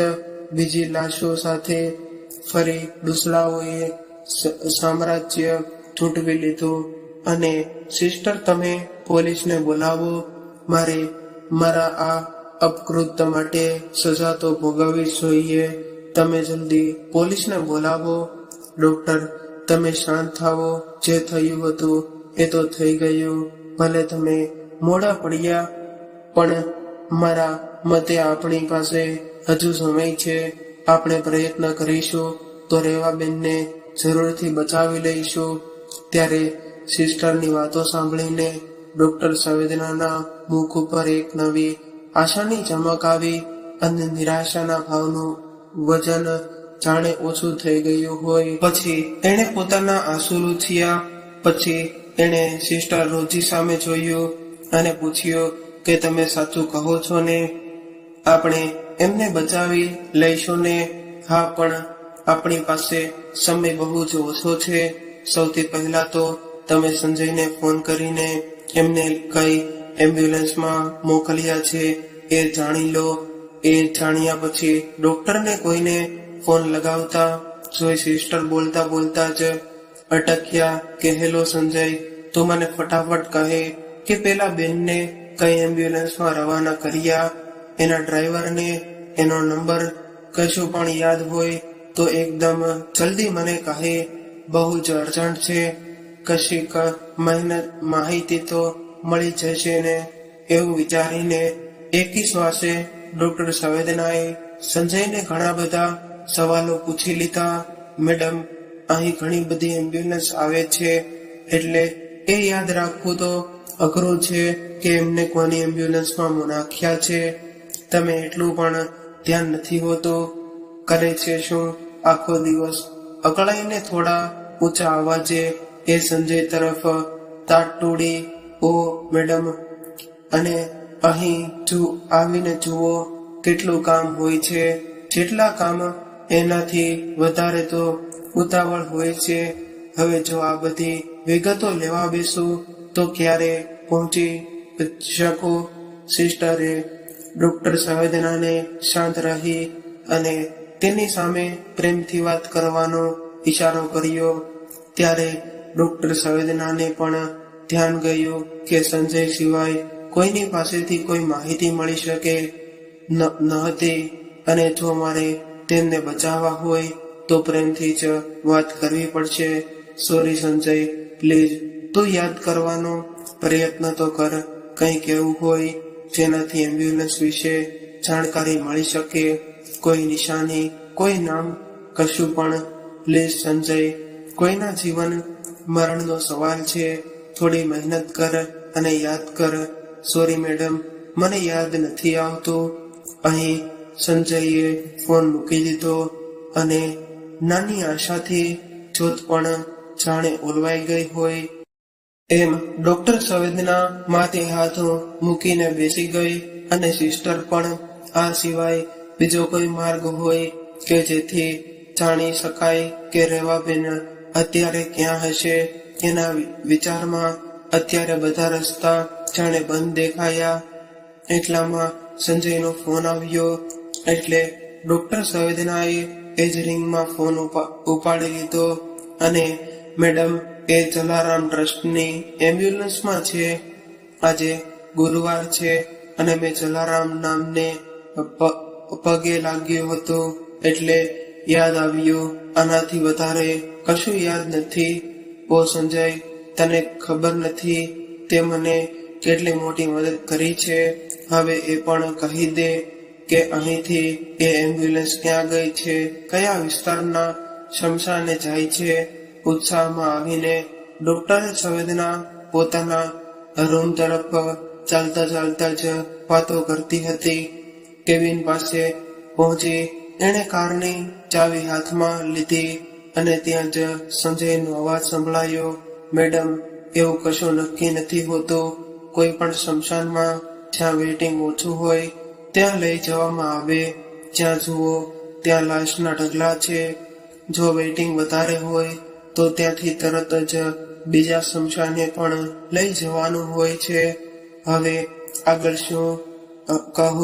બીજી લાશો સાથે ફરી ડુસલાઓએ સામ્રાજ્ય ચૂંટવી લીધું. અને સિસ્ટર, તમે પોલીસને બોલાવો. મારે મારા આ અપકૃત્ય માટે સજા તો ભોગવવી જોઈએ. તમે જલ્દી પોલીસને બોલાવો. ડોક્ટર, તમે શાંત થાવો. જે થયું હતું એ તો થઈ ગયું. ભલે તમે મોડા પડ્યા, પણ મારા મતે આપણી પાસે હજુ સમય છે. આપણે પ્રયત્ન કરીશું તો રેવાબેનને જરૂરથી બચાવી લઈશું. ત્યારે સિસ્ટરની વાતો સાંભળીને ડોક્ટર સંવેદનાના મુખ ઉપર એક નવી આશાની ચમક આવી અને નિરાશાના ભાવનું વજન જાણે ઓછું થઈ ગયું હોય. પછી તેણે પોતાના આંસુ લૂછ્યા. પછી એણે સિસ્ટર રોજી સામે જોયું અને પૂછ્યું કે તમે સાચું કહો છો ને? આપણે એમને બચાવી લઈશું ને? હા, પણ આપણી પાસે સમય બહુ જ ઓછો છે. સૌથી પહેલા તો તમે સંજયને ફોન કરીને એમને કઈ એમ્બ્યુલન્સમાં મોકલ્યા છે એ જાણી લો. એ જાણ્યા પછી ડોક્ટરને કોઈને ફોન લગાવતા જોઈ સિસ્ટર બોલતા જ અટક્યા કે હેલો સંજય, તું મને ફટાફટ કહે કે પેલા બેનને કઈ એમ્બ્યુલન્સમાં રવાના કર્યા, એના ડ્રાઈવરને, એનો નંબર કશું પણ યાદ હોય તો એકદમ જલ્દી મને કહે. બહુ જ અર્જન્ટ છે. કશીક માહિતી તો મળી જશે ને? એવું વિચારીને એકી શ્વાસે ડોક્ટર સંવેદનાએ સંજયને ઘણા બધા સવાલો પૂછી લીધા. મેડમ, અહીં ઘણી બધી એમ્બ્યુલન્સ આવે છે, એટલે એ યાદ રાખવું તો અઘરું છે કે એમને કોની એમ્બ્યુલન્સમાં નાખ્યા છે. તમે એટલું પણ ધ્યાન નથી હોતું. કરે છે શું આખો દિવસ? અકળાઈને થોડા ઊંચા અવાજે એ સંજય તરફ તાટ તોડી, ઓ મેડમ, અને અહીં આવીને જુઓ કેટલું કામ હોય છે. જેટલા કામ એનાથી વધારે તો ઉતાવળ હોય છે. હવે જો આ બધી વિગતો લેવા બેસું તો ક્યારે પહોંચી શકું? સિસ્ટરે ડોક્ટર સંવેદનાને શાંત રહી અને તેની સામે પ્રેમથી વાત કરવાનો ઈશારો કર્યો. ત્યારે ડોક્ટર સંવેદનાને પણ ધ્યાન ગયું કે સંજય સિવાય કોઈની પાસેથી કોઈ માહિતી મળી શકે ન હતી અને જો મારે તેમને બચાવવા હોય તો પ્રેમથી જ વાત કરવી પડશે. સોરી સંજય, પ્લીઝ તું યાદ કરવાનો પ્રયત્ન તો કર. કંઈક એવું હોય જેનાથી એમ્બ્યુલન્સ વિશે જાણકારી મળી શકે, કોઈ નિશાની, કોઈ નામ, કશું પણ. પ્લીઝ સંજય, કોઈના જીવન મરણનો સવાલ છે. થોડી મહેનત કર અને યાદ કર. સોરી મેડમ, મને યાદ નથી આવતું. અહીં સંજયે ફોન મૂકી દીધો અને નાની આશાથી જોત પણ જાણે ઓલવાઈ ગઈ હોય એમ ડોક્ટર સંવેદના માથે હાથ મૂકીને બેસી ગઈ અને સિસ્ટર પણ આ સિવાય બીજો કોઈ માર્ગ હોય કે જેથી જાણી શકાય કે રેવાબેન અત્યારે ક્યાં હશે એના વિચારમાં અત્યારે બધા રસ્તા જાણે બંધ દેખાયા એટલામાં સંજયનો ફોન આવ્યો એટલે ડોક્ટર સંવેદનાએ એ જ રિંગમાં ફોન ઉપાડી લીધો અને મેડમ એ જલારામ ટ્રસ્ટની એમ્બ્યુલન્સમાં છે આજે ગુરુવાર છે અને મેં જલારામ નામને પગે લાગ્યો હતો એટલે યાદ આવ્યું આનાથી વધારે કશું યાદ નથી ઓ સંજય તને ખબર નથી તે મને કેટલી મોટી મદદ કરી છે હવે એ પણ કહી દે કે અહીંથી એ એમ્બ્યુલન્સ ક્યાં ગઈ છે કયા વિસ્તારના શમશાને જાય છે ઉત્સાહમાં આવીને ડોક્ટર સંવેદના પોતાના રૂમ તરફ ચાલતા ચાલતા જ વાતો કરતી હતી કેવિન પાસે પહોંચી એણે કારની ચાવી હાથમાં લીધી અને ત્યાં જ સંજયનો અવાજ સંભળાયો મેડમ એવું કશું નક્કી નથી હોતું કોઈ પણ શમશાનમાં જ્યાં વેઇટિંગ ઓછું હોય ત્યાં લઈ જવામાં આવે જ્યાં જુઓ ત્યાં લાશના ઢગલા છે જો વેઇટિંગ વધારે હોય તો ત્યાંથી તરત જ બીજા શમશાને પણ લઈ જવાનું હોય છે હવે આગળ શું કહું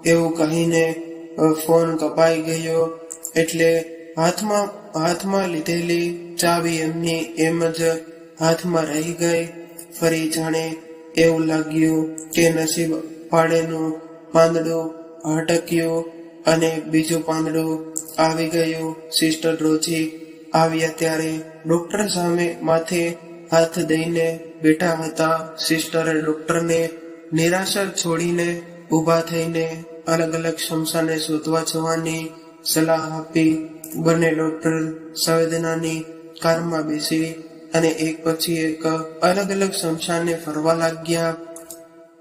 એવું કહીને ફોન કપાઈ ગયો એટલે હાથમાં લીધેલી ચાવી એમની એમ જ હાથમાં રહી ગઈ ફરી જાણે એવું લાગ્યું કે નસીબ પાડેનું પાંદડું હટક્યું અને બીજું પાંદડું આવી ગયું સિસ્ટર રોજી આવ્યા ત્યારે ડોક્ટર સામે માથે હાથ દઈને બેઠા હતા સિસ્ટરે ડોક્ટરને નિરાશા છોડીને ઊભા થઈને અલગ અલગ શમશાને શોધવા જવાની સલાહ આપી બંને ડોક્ટર સંવેદનાની કારમાં બેસી અને એક પછી એક અલગ અલગ શમશાને ફરવા લાગ્યા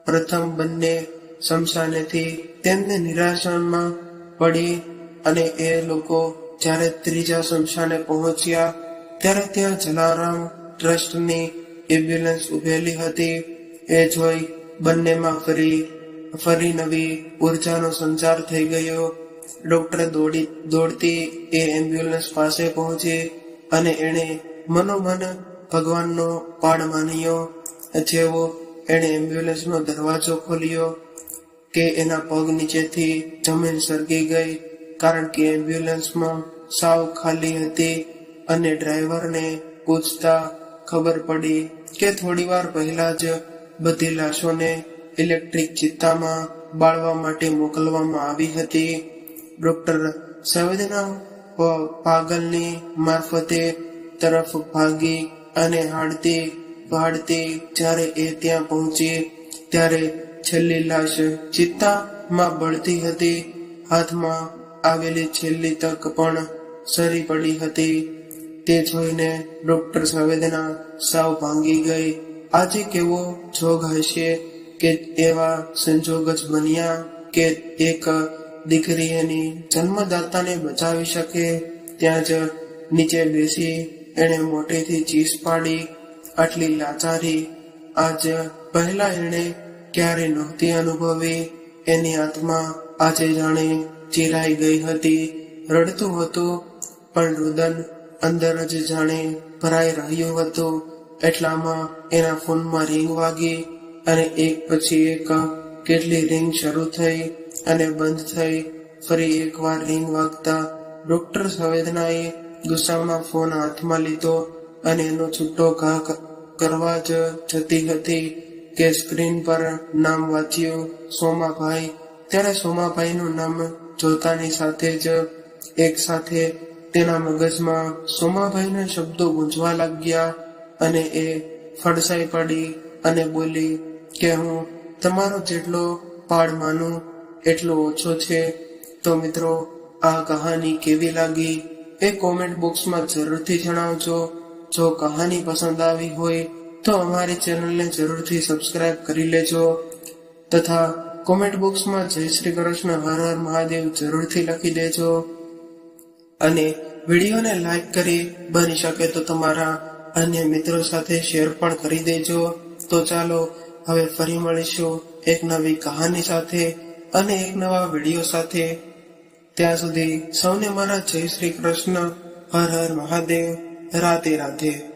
પ્રથમ બંને શમશાનેથી તેમને નિરાશામાં પડી અને એ લોકો જ્યારે ત્રીજા શમશાને પહોંચ્યા ત્યારે ત્યાં જલારામ ટ્રસ્ટની એમ્બ્યુલન્સ ઉભેલી હતી એ જોઈ બંનેમાં ફરી નવી ઉર્જાનો સંચાર થઈ ગયો ડોક્ટર દોડતી એ એમ્બ્યુલન્સ પાસે પહોંચી અને એણે મનોમન ભગવાનનો પાડ માન્યો જેવો એણે એમ્બ્યુલન્સનો દરવાજો ખોલ્યો કે એના પગ નીચેથી જમીન સરકી ગઈ કારણ કે એમ્બ્યુલન્સમાં સાવ ખાલી હતી અને ડ્રાઈવરને પૂછતા ખબર પડી કે થોડીવાર પહેલા જ બધી લાશોને ઇલેક્ટ્રિક ચિત્તામાં બાળવા માટે મોકલવામાં આવી હતી ડોક્ટર સંવેદના પાગલની મારફતે તરફ ભાગી અને હાડતી જ્યારે એ ત્યાં પહોંચી ત્યારે છેલ્લી લાશ ચિત્તામાં બળતી હતી હાથમાં આવેલી છેલ્લી તક પણ સરી પડી હતી તે જોઈને ડોક્ટર સંવેદના સાવ ભાંગી ગઈ આજે કેવો જોગ હશે કે એવા સંજોગ જ બન્યા કે એક દીકરી એની જન્મદાતાને બચાવી શકે ત્યાં જ નીચે બેસી એણે મોટેથી ચીસ પાડી આટલી લાચારી આજ પહેલા એણે ક્યારે નહોતી અનુભવી એની આત્મા આજે જાણે ચીરાઈ ગઈ હતી રડતું હતું પણ રુદન અંદર જ જાણે ભરાઈ રહ્યું હતું એટલામાં એના ફોનમાં રિંગ વાગી અને એક પછી એક કેટલી રિંગ શરૂ થઈ અને બંધ થઈ ફરી એકવાર રિંગ વાગતા ડોક્ટર સંવેદનાએ ગુસ્સામાં ફોન હાથમાં લીધો અને એનો છૂટો ઘા કરવા જ જતી હતી કે સ્ક્રીન પર નામ વાંચ્યું સોમાભાઈ ત્યારે સોમાભાઈનું નામ જોતાની સાથે જ એક સાથે તેના મગજમાં સોમાભાઈના શબ્દો ગૂંજવા લાગ્યા અને એ ફડસાઈ પડી અને બોલી કે હું તમારો જેટલો પાડ માનું એટલો ઓછો છે તો મિત્રો આ કહાની કેવી લાગી એ કોમેન્ટ બોક્સમાં જરૂરથી જણાવજો જો કહાની પસંદ આવી હોય તો અમારી ચેનલને જરૂરથી સબસ્ક્રાઇબ કરી લેજો તથા કોમેન્ટ બોક્સમાં જય શ્રી કૃષ્ણ હર હર મહાદેવ જરૂરથી લખી દેજો અને વિડીયોને લાઈક કરી બની શકે તો તમારા અન્ય મિત્રો સાથે શેર પણ કરી દેજો. તો ચાલો હવે ફરી મળીશું એક નવી કહાની સાથે અને એક નવા વિડીયો સાથે. ત્યાં સુધી સૌને મારા જય શ્રી કૃષ્ણ. હર હર મહાદેવ. રાધે રાધે.